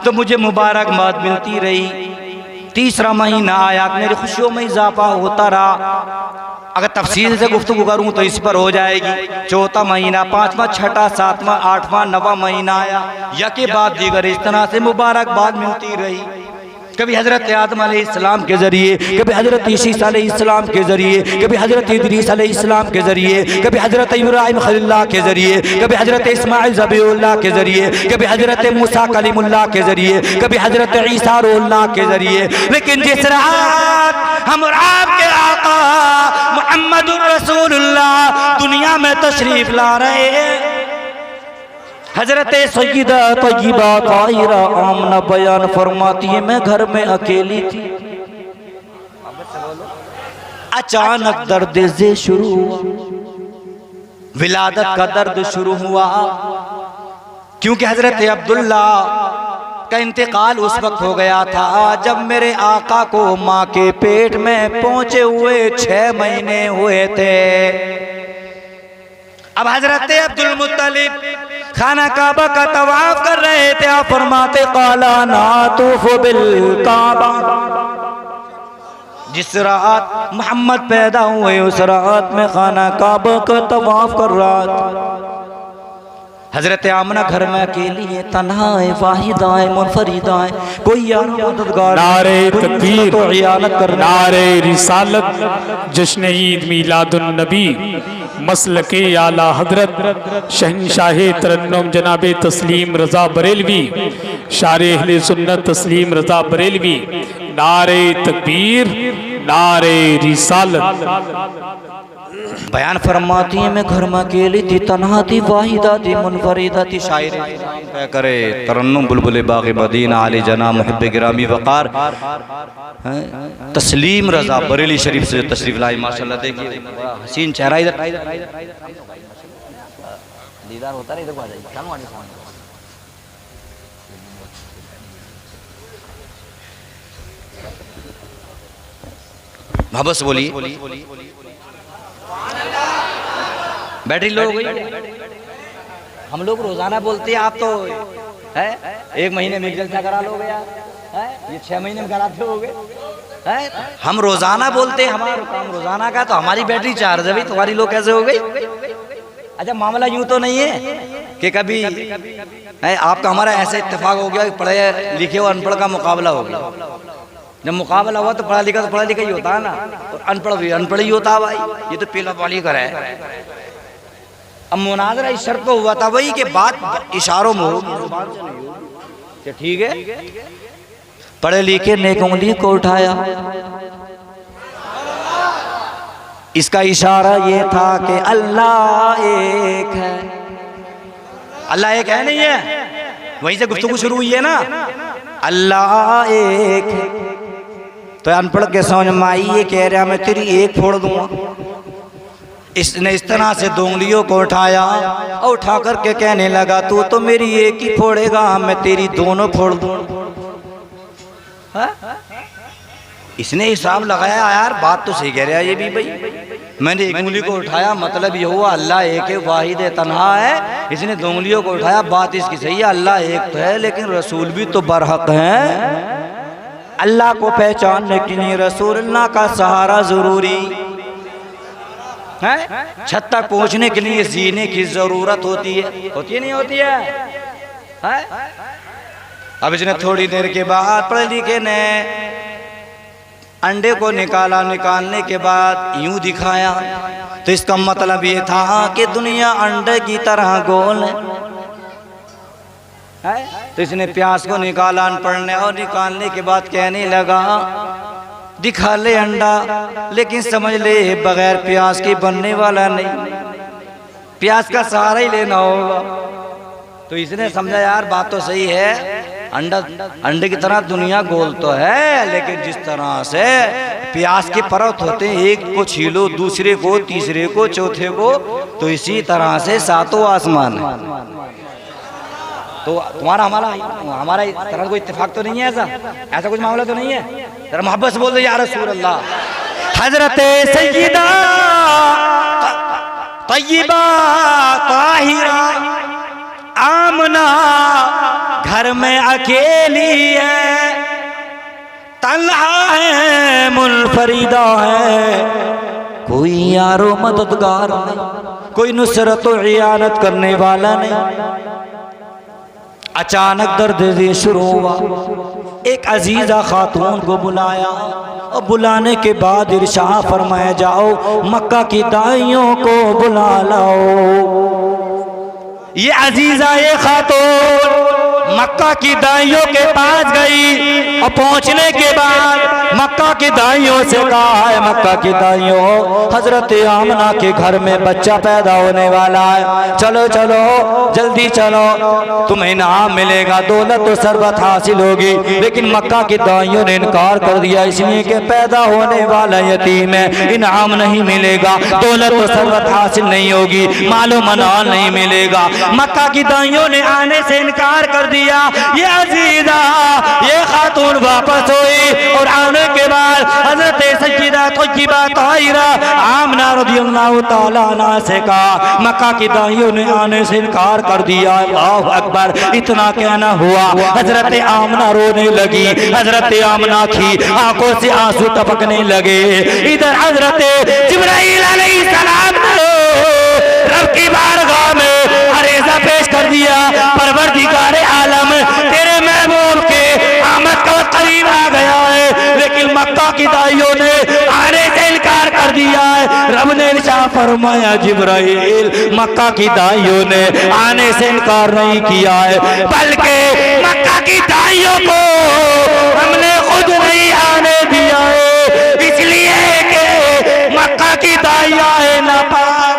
तो मुझे मुबारकबाद मिलती रही, तीसरा महीना आया मेरी खुशियों में इजाफा होता रहा। अगर तफसील से गुफ्तगू करूँ तो इस पर हो जाएगी। चौथा महीना, पाँचवा, छठा, सातवां, आठवां, नवा महीना आया, यके बाद दीगर इस तरह से मुबारकबाद मिलती रही। कभी हजरत आदम अलैहिस्सलाम के जरिए, कभी हजरत ईसा अलैहिस्सलाम के जरिए, कभी हजरत इदरीस अलैहिस्सलाम के जरिए, कभी हजरत इब्राहिम खलीलुल्लाह के जरिए, कभी हजरत इस्माइल ज़बीहुल्लाह के जरिए, कभी हजरत मूसा कलीमुल्लाह के जरिए, कभी हजरत ईसा रूहुल्लाह के जरिए। लेकिन जिस रात हम और आपके आका मुहम्मदुर रसूलुल्लाह दुनिया में तशरीफ ला रहे हैं, हजरत सैयदा तय्यबा ताहिरा आमना बयान फरमाती है, मैं घर में अकेली थी, अचानक दर्द से शुरू हुआ, विलादत का दर्द शुरू हुआ। क्योंकि हजरत अब्दुल्ला का इंतकाल उस वक्त हो गया था जब मेरे आका को माँ के पेट में पहुंचे हुए 6 महीने हुए थे। अब हजरत अब्दुल मुत्तलिब खाना काबा का तवाफ कर रहे थे। आप फरमाते काला नातुफु बिल काबा, जिस रात मोहम्मद पैदा हुए उस रात में खाना काबा का तवाफ कर रहा था। हजरत आमना घर में अकेली है, तन्हा है, वाहिदा है, मुनफरिदा है, कोई यार मददगार। नारे तकबीर, तो इयानत कर, नारे रिसालत, जश्न ईद मीलादुन नबी, मसलके आला हजरत शहंशाहे तरन्नुम जनाबे तस्लीम रजा बरेलवी, शारे अहले सुन्नत तस्लीम रजा बरेलवी। नारे तकबीर, नारे रिसालत। बयान फरमाती है, मैं घर में अकेली थी, तन्हा थी, वाहिदा थी, मुनफरिदा थी। शायर करे तरन्नुम बुलबुल बाग़ मदीना आले जना मुहिब्बे गिरामी वक़ार तस्लीम रजा बरेली शरीफ से तशरीफ लाई। माशाल्लाह देखिए हसीन चेहरा, इधर दीदार होता है, इधर को आ जाइए। बस बोलिए, बैटरी लो हो गई। हम लोग रोजाना बोलते हैं, आप तो है 1 महीने में एक जलसा करा लोगे यार, है ये 6 महीने में कराते होगे, है हम रोजाना बोलते हैं, हमारा काम रोजाना का, तो हमारी बैटरी चार्ज है भाई, तुम्हारी लोग कैसे हो गई? अच्छा मामला यूं तो नहीं है कि कभी है आपका हमारा ऐसा इत्तेफाक हो गया कि पढ़े लिखे और अनपढ़ का मुकाबला हो गया। जब मुकाबला हुआ तो पढ़ा लिखा तो पढ़ा लिखा ही होता है ना, और अनपढ़ भी अनपढ़ ही होता है भाई, ये तो पीला पाली कर है। अब मुनाजरा इस शर्त पे हुआ था वही कि बात इशारों में होगी, ठीक है। पढ़े लिखे नेक उंगली को उठाया, इसका इशारा ये था कि अल्लाह एक है। अल्लाह एक है नहीं है, वहीं से गुफ्तगू शुरू हुई है ना, अल्लाह एक है। तो अनपढ़ के समझ में आई, ये कह रहा मैं तेरी एक फोड़ दूंगा। इसने इस तरह से 2 उंगलियों को उठाया और उठा करके कहने लगा तू तो मेरी एक ही फोड़ेगा, मैं तेरी दोनों फोड़ दूंगा। इसने हिसाब लगाया, यार बात तो सही कह रहा है ये भी भाई, मैंने 1 उंगली को उठाया, मतलब ये हुआ अल्लाह एक है, वाहिद है, तन्हा है। इसने 2 उंगलियों को उठाया, बात इसकी सही है, अल्लाह एक तो है लेकिन रसूल भी तो बरहक है। अल्लाह को पहचानने के लिए रसूलुल्लाह का सहारा जरूरी है। छत तक पहुंचने के लिए जीने की जरूरत होती है, नहीं होती है? अब इसने थोड़ी देर के बाद पढ़े लिखे ने अंडे को निकाला, निकालने के बाद यूं दिखाया, तो इसका मतलब ये था कि दुनिया अंडे की तरह गोल है। तो इसने प्यास को निकाला पढ़ने, और निकालने के बाद कहने लगा दिखा ले अंडा, लेकिन समझ ले बगैर प्यास के बनने वाला नहीं, प्यास का सहारा ही लेना होगा। तो इसने समझा यार बात तो सही है, अंडे की तरह दुनिया गोल तो है, लेकिन जिस तरह से प्यास के परत होते हैं, एक को छीलो, दूसरे को, तीसरे को, चौथे को, तो इसी तरह से 7 आसमान है। तो तुम्हारा हमारा इस तरह कोई इत्तेफाक तो नहीं है, ऐसा कुछ मामला तो नहीं है? जरा मोहब्बत से बोल दो या रसूल अल्लाह। हजरत सय्यदा तय्यबा ताहिरा आमना घर में अकेली है, तन्हा है, मुनफरिदा है, कोई यारो मददगार नहीं, कोई नुसरत और इयानत करने वाला नहीं। अचानक दर्द शुरू हुआ, एक अजीजा खातून को बुलाया, और बुलाने के बाद इरशाद फरमाया जाओ मक्का की दाइयों को बुला लाओ। ये अजीजा ये खातून मक्का की दाइयों के पास गई, और पहुंचने के बाद मक्का की दाइयों से कहा है मक्का की दाइयों, हजरत आमना के घर में बच्चा पैदा होने वाला है, चलो चलो जल्दी चलो, तुम्हें इनाम मिलेगा, दौलत तो सरबत हासिल होगी। लेकिन मक्का की दाइयों ने इनकार कर दिया, इसलिए कि पैदा होने वाला यतीम है, इनाम नहीं मिलेगा, दौलत तो सरबत हासिल नहीं होगी, मालो मनाल नहीं मिलेगा। मक्का की दाइयों ने आने से इनकार कर दिया। ये अजीजा ये खातून वापस हुई, और आने के बाद हजरत सय्यदा तय्यबा ताहिरा आमना रज़ियल्लाहु ताला अन्हा से कहा, मक्का की दाइयों ने आने से इनकार कर दिया। अल्लाहु अकबर, इतना कहना हुआ हजरत आमना रोने लगी, हजरत आमना की आंखों से आंसू टपकने लगे। इधर हजरत जिब्राइल अलैहिस्सलाम रब की बारगाह में अरेज़ा पेश कर दिया, परवरदिगारे आलम तेरे महबूब के आमद का करीब आ गया है, लेकिन मक्का की दाइयों ने आने से इनकार कर दिया है। रब ने इरशाद फरमाया जिब्राइल मक्का की दाइयों ने आने से इनकार नहीं किया है, बल्कि मक्का की दाइयों को हमने खुद नहीं आने दिया है, इसलिए कि मक्का की दाइयां है नापाक,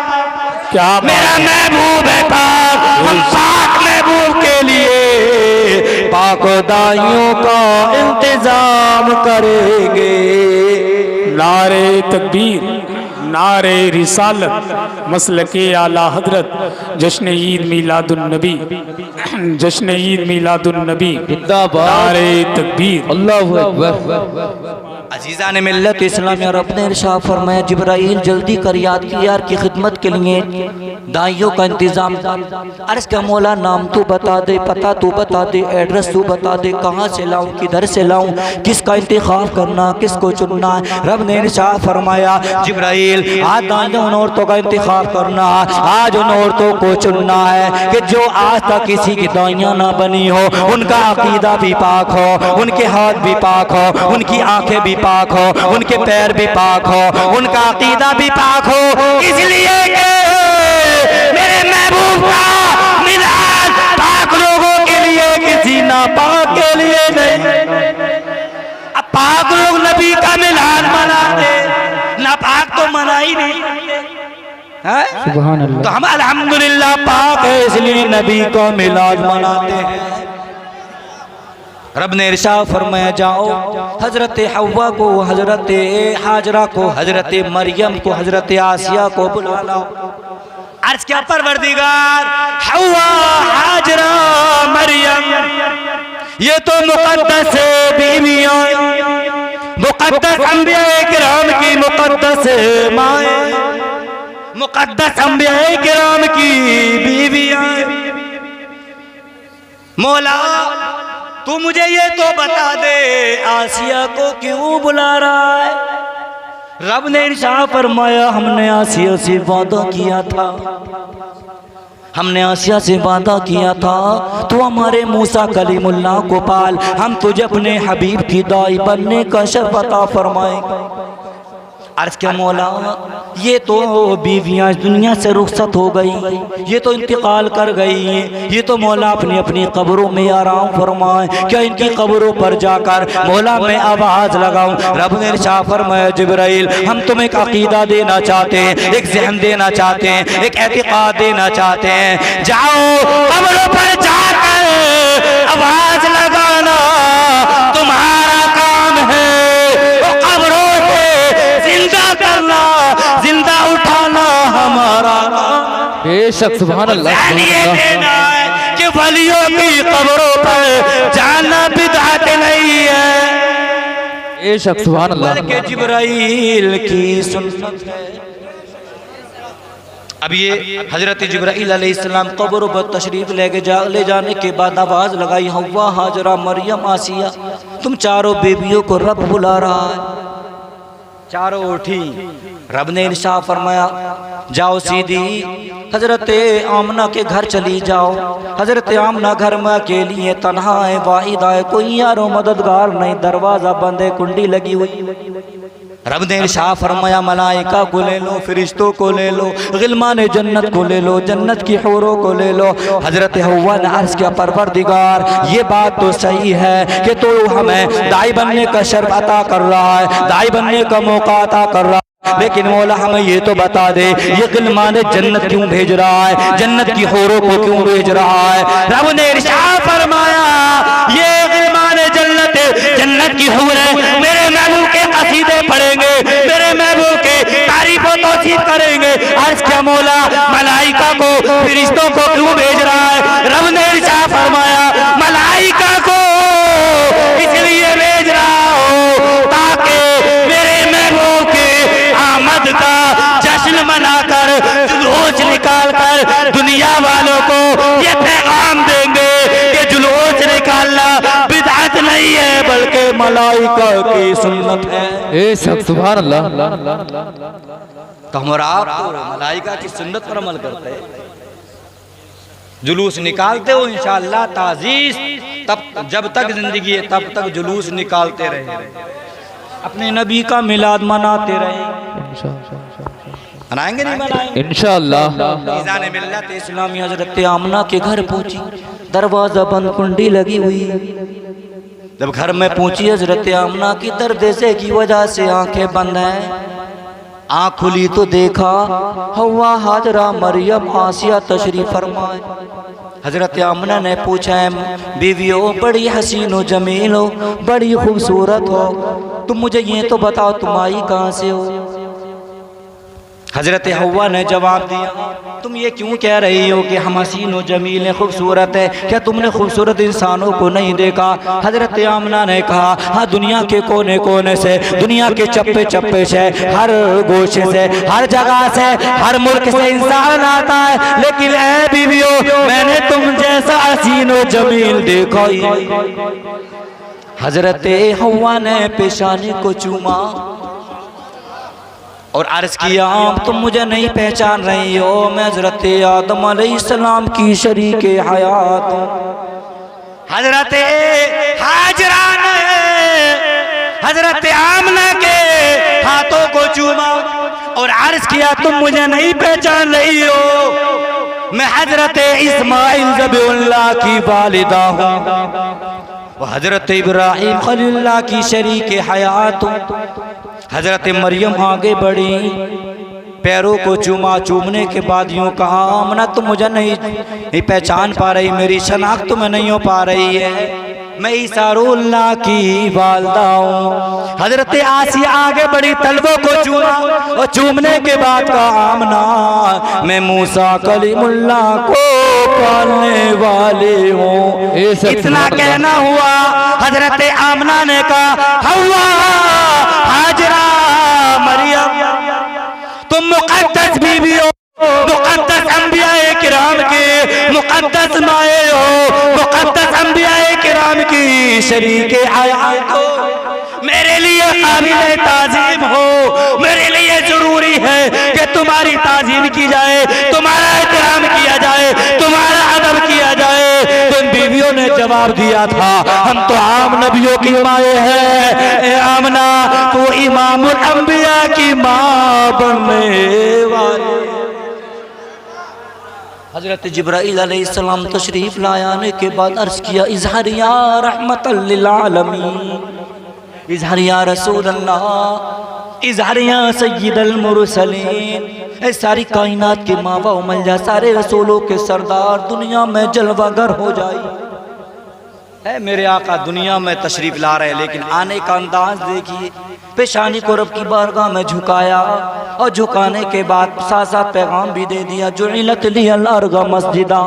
क्या मेरा महबूब है पाक, हम पाक महबूब के लिए पाक दाइयों का इंतजाम करेंगे। नारे तकबीर, नारे रिसालत, मसलके आला हजरत, जश्न ईद मीलादुन नबी, जश्न ईद मीलादुन नबी, नारे तकबीर, अल्लाहु अकबर। अजीज़ा ने मिल्लत इस्लाम और अपने इरशाद फरमाया जिब्राइल जल्दी कर याद की यार की खिदमत के लिए दाइयों का इंतज़ाम। अर्ज़ का मौला नाम तू बता दे, पता तू बता दे, एड्रेस तू बता दे, कहाँ से लाऊं, किधर से लाऊं, किसका इंतखाब करना, किसको चुनना। रब ने इरशाद फरमाया जिब्राइल आज दाइयों उन औरतों का इंतखाब करना, आज उन औरतों को चुनना है कि जो आज तक किसी की दाइयाँ ना बनी हो, उनका अकीदा भी पाक हो, उनके हाथ भी पाक हो, उनकी आंखें भी पाक हो, उनके पैर भी पाक हो, उनका अकीदा भी पाक हो। इसलिए कि मेरे महबूब का मिलाद पाक लोगों के लिए, किसी नापाक के लिए नहीं। अब पाक लोग नबी का मिलाद मनाते, नापाक तो मना ही नहीं है? सुभान अल्लाह। तो हम अल्हम्दुलिल्लाह पाक है इसलिए नबी का मिलाद मनाते हैं। रब ने इरशाद फरमाया जाओ हजरत हव्वा को, हजरत हाजरा को, हजरत मरियम को, हजरत आसिया को बुला लाओ। अर्ज क्या परवरदिगार, हव्वा, हाजरा, मरियम ये तो मुकद्दस बीवियां, मुकद्दस अंबिया किराम की मुकद्दस माएं, मुकद्दस अंबिया किराम की बीवियां। मौला तू मुझे ये तो बता दे आसिया को क्यों बुला रहा है? रब ने इरशाद फरमाया हमने आसिया से वादा किया था, हमने आसिया से वादा किया था तो हमारे मूसा कलीमुल्लाह को पाल, हम तुझे अपने हबीब की दाई बनने का शर्फ अता फरमाएंगे। अर्ज क्या मौला ये तो बीवियाँ दुनिया से रुखसत हो गई, ये तो इंतकाल कर गई, ये तो मौला अपनी अपनी कब्रों में आराम फरमाए, क्या इनकी कब्रों पर जाकर मौला मैं आवाज़ लगाऊं? रब ने इरशाद फरमाया जिब्राइल हम तुम्हें एक अकीदा देना चाहते हैं, एक ज़हन देना चाहते हैं, एक एतिक़ाद देना चाहते हैं। जाओ कब्रों पर जाकर आवाज़ लगाना तुम्हारा काम है, जिंदा उठाना हमारा काम। बेशक सुभान अल्लाह। देना है कि वलियों की कब्रों पर जाना बिदअत नहीं है, बेशक सुभान अल्लाह, बल्कि जिब्राइल की सुन्नत है। अब ये हजरत जिब्राइल अलैहिस्सलाम कब्र पर तशरीफ ले जाने के बाद आवाज़ लगाई हव्वा, हाजरा, मरियम, आसिया तुम चारों बेबियों को रब बुला रहा है। चारों उठी, रब ने इरशाद फरमाया जाओ सीधी हजरत आमना के घर चली जाओ। हजरत आमना घर में अकेली है, तन्हा है, वाहिदा है, कोई यारो मददगार नहीं, दरवाज़ा बंद है, कुंडी लगी हुई। रब ने इरशाद फरमाया मलाइका को ले लो, फरिश्तों को ले लो, गिलमान जन्नत को ले लो, जन्नत की हूरों को ले लो। हजरत हव्वा ने अर्ज़ किया परवरदिगार ये बात तो सही है कि तो हमें दाई बनने का शर्फ अता कर रहा है, दाई बनने का मौका अता कर रहा है, लेकिन मौला हमें ये तो बता दे ये गिलमान जन्नत क्यों भेज रहा है, जन्नत की हूरों को क्यों भेज रहा है? रब ने इरशाद फरमाया ये गिलमान जन्नत की हूरें मेरे महबूब के कसीदे पढ़ेंगे, मेरे महबूब के तारीफ व तौसीफ करेंगे। अर्ज़ क्या मौला मलाइका को, फरिश्तों को क्यों भेज रहा है? रब ने इरशाद फरमाया मलाइका को इसलिए भेज रहा हो ताकि मेरे महबूब के आमद का जश्न मनाकर, जुलूस निकाल कर दुनिया वालों को ये पैगाम देंगे कि जुलूस निकालना बिदअत नहीं है बल्कि मलाइका की सुन्नत है। ए सब सुभान अल्लाह। तो हमारा आप मलाइका की सुन्नत पर अमल करते हैं, जुलूस निकालते हो इंशाअल्लाह ताजीज़, तब जब तक जिंदगी है तब तक जुलूस निकालते रहे, अपने नबी का मिलाद मनाते रहे। मनाएंगे नहीं मनाएंगे इंशाअल्लाह। मीज़ान मिल्लत इस्लामी हजरत आमना के घर पहुंची, दरवाजा बंद, कुंडी लगी हुई। जब घर में पहुंची हजरत आमना की दर्द से की वजह से आंखें बंद हैं, आँख खुली तो देखा हव्वा, हाजरा, मरियम, आसिया तशरीफ फरमाए। हजरत आमना ने पूछा बीवियों बड़ी हसीन हो, जमील हो, बड़ी खूबसूरत हो, तुम मुझे ये तो बताओ तुम आई कहाँ से हो? हजरत हव्वा ने जवाब दिया, तुम ये क्यों कह रही हो कि हम हसीन व जमील हैं, खूबसूरत है, क्या तुमने खूबसूरत इंसानों को नहीं देखा? हजरत आमना ने कहा, हाँ दुनिया के कोने कोने से, दुनिया के चप्पे चप्पे से, हर गोशे से, हर जगह से, हर मुल्क से इंसान आता है, लेकिन ऐ बीवियों मैंने तुम जैसा हसीन व जमील देखा ही। हजरत हव्वा ने पेशानी को चूमा और अर्ज किया, तुम मुझे नहीं पहचान रही हो, मैं हजरत आदम अलैहिस्सलाम की शरीक हयात हूँ। हजरत हाजरा ने हजरत आमना के हाथों को चूमा और अर्ज किया, तुम मुझे नहीं पहचान रही हो, मैं हजरत इस्माइल ज़बीहुल्लाह की वालिदा हूँ, हजरत इब्राहिम खलीलुल्लाह की शरीक हयात हूँ। हजरत मरियम आगे बढ़ी, पैरों को चूमा, चूमने के बाद यूँ कहा, आमना तुम मुझे नहीं पहचान पा रही, मेरी शनाख्त तुम्हें नहीं हो पा रही है, मैं ईसारुल्लाह की वालदा हूँ। हजरत आसिया आगे बढ़ी, तलवों को चूमा और चूमने के बाद कहा, आमना मैं मूसा कलीमुल्लाह को पालने वाले हूँ। इतना कहना हुआ, हजरत आमना ने कहा, हव्वा हाजरा मरियम तुम मुकद्दस बीवी हो, मुकद्दस अंबियाए किराम के मुकद्दस माए हो, मुकद्दस अंबियाए किराम की शरीके हयात हो, मेरे लिए काबिल ताज़ीम हो, मेरे लिए जरूरी है कि तुम्हारी ताज़ीम की जाए, तुम्हारा एहतराम किया जाए, तुम्हारा अदब किया जाए। तो इन बीवियों ने जवाब दिया था, हम तो आम नबियों की माए हैं, आमना तो इमामुल अंबिया की माँ बनने वाली। हजरत जिब्राइल अलैहिस्सलाम तशरीफ लाने के बाद अर्ज किया, इज़हारिया रहमतल लिल आलमीन, इज़हारिया रसूल अल्लाह, इज़हारिया सय्यदुल मुरसलीन, ऐ सारी कायनात के मावा उमलजा, सारे रसूलों के सरदार, दुनिया में जलवागर हो जाए। है मेरे आका दुनिया में तशरीफ ला रहे, लेकिन आने का अंदाज देखिए, पेशानी को रब की बारगाह में झुकाया और झुकाने के बाद साथ साथ पैगाम भी दे दिया, जुइलत लियल अर्ज़ मस्जिदा।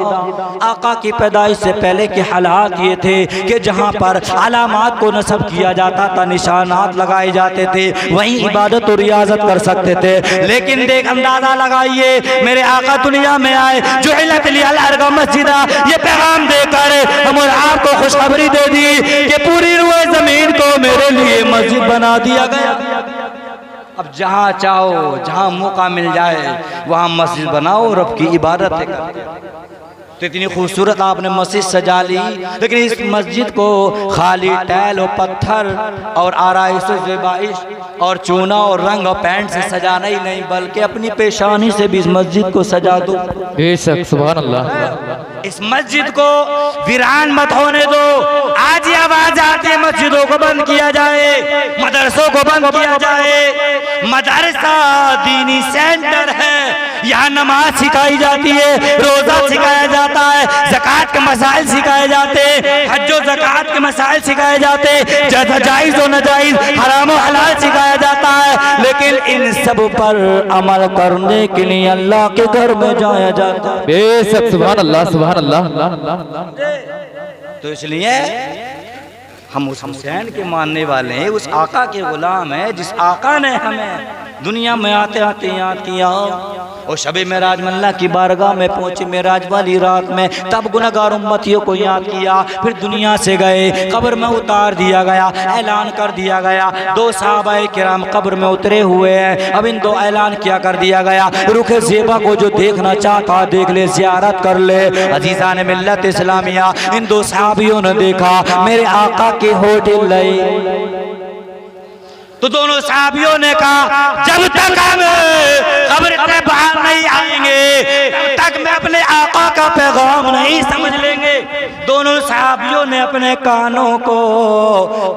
आका की पैदाइश से पहले के हालात ये थे कि जहाँ पर अलामात को नस्ब किया जाता था, निशानात लगाए जाते थे, वहीं इबादत और रियाजत कर सकते थे। लेकिन देख अंदाजा लगाइए, मेरे आका दुनिया में आए, जुइलत लियल अर्ज़ मस्जिदा, ये पैगाम देकर हम और आपको खुशखबरी दे दी कि पूरी रुए जमीन को मेरे लिए मस्जिद बना दिया गया। अब जहाँ चाहो, जहाँ मौका मिल जाए वहाँ मस्जिद बनाओ, रब की इबादत है। तो इतनी खूबसूरत आपने मस्जिद सजा ली, लेकिन इस मस्जिद को खाली टैल और पत्थर और आराइश ज़ेबाइश और चूना और रंग और पेंट से सजाना ही नहीं, बल्कि अपनी पेशानी से भी इस मस्जिद को सजा दो। बेशक, सुभान अल्लाह। इस मस्जिद को वीरान मत होने दो। आज ये आवाज आती है मस्जिदों को बंद किया जाए, मदरसों को बंद किया जाए। मदरसा दीनी सेंटर है, यहाँ नमाज सिखाई जाती है, रोजा सिखाया जाता है, ज़कात के मसाइल सिखाए जाते हैं, हज और ज़कात के मसाइल सिखाए जाते हैं, जायज़ और नाजायज़, हराम और हलाल सिखाया जाता है। लेकिन इन सब पर अमल करने के लिए अल्लाह के घर में जाया जाता है। बेशक, सुभान अल्लाह, सुभान अल्लाह। तो इसलिए हम उस हुसैन के मानने वाले हैं, उस आका के गुलाम हैं जिस आका ने हमें दुनिया में आते आते याद किया। और शबे मेराज में अल्लाह की बारगाह में पहुंचे, मेराज वाली रात में, तब गुनहगार उम्मतियों को याद किया, फिर दुनिया से गए, कब्र में उतार दिया गया, ऐलान कर दिया गया। 2 सहाबाए किराम कब्र में उतरे हुए हैं। अब इन 2 ऐलान किया कर दिया गया, रुखे ज़ेबा को जो देखना चाहता देख ले, ज़ियारत कर ले। अजीज़ान ने मिल्लत इस्लामिया, इन 2 सहाबियों ने देखा मेरे आका के होटल लए, तो दोनों सहाबियों ने कहा, जब तक हम कब्र से बाहर नहीं आएंगे तब तक मैं अपने आका का पैगाम नहीं समझ लेंगे। दोनों सहाबियों ने अपने कानों को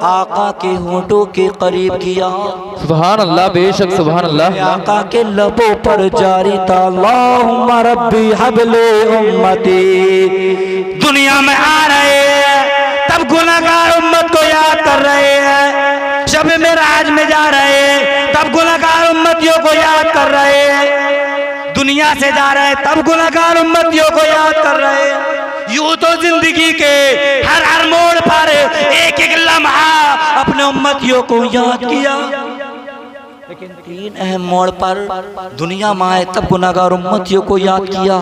आका के होठों के करीब किया। सुभान अल्लाह, बेशक, सुभान अल्लाह। आका के लबों पर जारी था, अल्लाहुम्मा रब्बी हबले उम्मती। दुनिया में आ रहे हैं, तब गुनहगार उम्मत को याद कर रहे हैं। शब मेराज में जा रहे हैं, तब गुनहगार उम्मतियों को याद कर रहे हैं। दुनिया से जा रहे हैं तब गुनहगार उम्मतियों को याद कर रहे हैं। यूं तो जिंदगी के हर हर मोड़ पर एक एक लम्हा अपने उम्मतियों को याद किया, लेकिन तीन अहम मोड़ पर दुनिया में आए तब गुनहगार उम्मतियों को याद किया।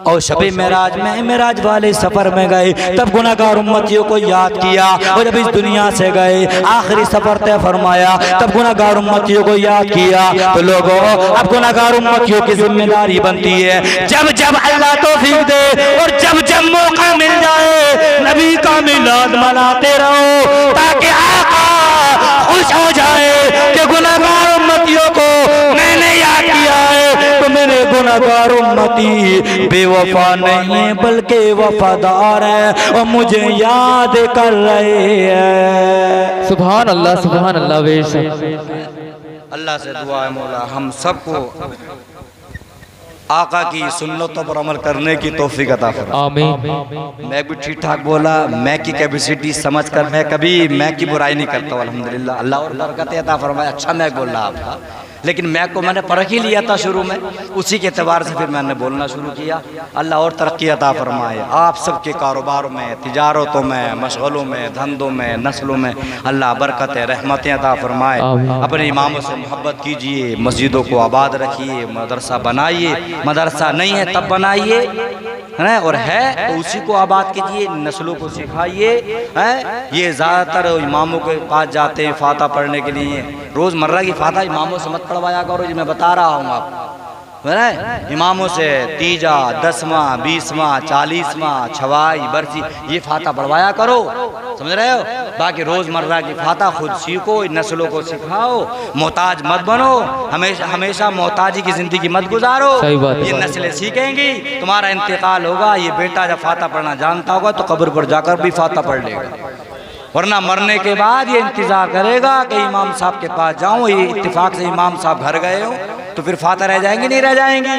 और शबे मेराज में मेराज वाले सफर में गए तब गुनहगार उम्मतियों को याद किया। और जब इस दुनिया से गए आखिरी सफर तय फरमाया तब गुनहगार उम्मतियों को याद किया। तो लोगों अब गुनहगार उम्मतियों की जिम्मेदारी बनती है जब जब अल्लाह तौफीक दे और जब जब मौका मिल जाए नबी का मिलाद मनाते रहो, ताकि आका खुश हो जाए कि गुनहगार उम्मतियों को मैंने याद किया है। तो मेरे गुनहगार उम्मती बेवफा नहीं है बल्कि वफादार है और मुझे याद कर रहे हैं। सुभान अल्लाह बेशक। अल्लाह से दुआ है मौला हम सबको आका की सुन्नतों पर अमल करने की तौफीक अता फरमा। आमीन। मैं भी ठीक ठाक बोला, मैं की कैपेसिटी समझ कर मैं कभी मैं की बुराई नहीं करता हूँ अल्हम्दुलिल्लाह। अल्लाह और बरकत अता फरमाए। अच्छा मैं बोल रहा आपका, लेकिन मैं को मैंने परख ही लिया था शुरू में, उसी के एतबार से फिर मैंने बोलना शुरू किया। अल्लाह और तरक्की अता फरमाए आप सबके कारोबार में, तिजारतों में, मशगलों में, धंधों में, नस्लों में अल्लाह बरकत रहमतें अता फरमाए। अपने इमामों से मोहब्बत कीजिए, मस्जिदों को आबाद रखिए, मदरसा बनाइए, मदरसा नहीं है तब बनाइए है और है तो उसी को आबाद कीजिए, नस्लों को सिखाइए। ये ज़्यादातर इमामों के पास जाते हैं फाता पढ़ने के लिए, रोज़मर्रा की फाता इमामों से मत पढ़वाया करो, जी मैं बता रहा हूँ आपको। इमामों से तीजा, 10वां, 20वां, 40वां, छवाई, बरसी ये फाता पढ़वाया करो, समझ रहे हो। बाकी रोज़मर्रा की फाता खुद सीखो, नस्लों को सिखाओ, मोहताज मत बनो, हमेशा हमेशा मोहताजी की ज़िंदगी मत गुजारो। ये नस्लें सीखेंगी, तुम्हारा इंतकाल होगा, ये बेटा जब फाता पढ़ना जानता होगा तो कब्र पर जाकर भी फाता पढ़ लेगा, वरना मरने के बाद ये इंतज़ार करेगा कि इमाम साहब के पास जाऊँ। ये इत्तेफाक से इमाम साहब घर गए हो तो फिर फाता रह जाएंगी नहीं रह जाएंगी।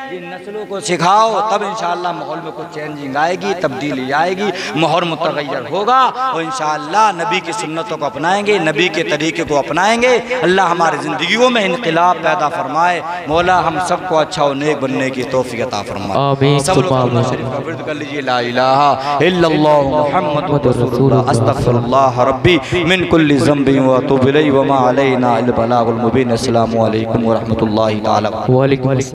ये नस्लों को सिखाओ तब इंशाअल्लाह माहौल में कुछ चेंजिंग आएगी, तब्दीली आएगी, माहौल मुतगय्यर होगा और इंशाअल्लाह नबी की सुन्नतों को अपनाएंगे, नबी के तरीके को अपनाएंगे। अल्लाह हमारी ज़िंदगियों में इनक़िलाब पैदा फरमाए। मौला हम सबको अच्छा और नेक बनने की तौफ़ीक़ अता फरमाए। सब लोग कलमा शरीफ का विर्द कर लीजिए, ला इलाहा इल्लल्लाह मुहम्मदुर रसूलुल्लाह अस्तग़फिरुल्लाह रब्बी मिन कुल्लि ज़ंबिन व अतूबु इलैहि व मा अलैना इल्ला बलागुल मुबीन। अस्सलामु अलैकुम व रहमतुल्लाहि तआला।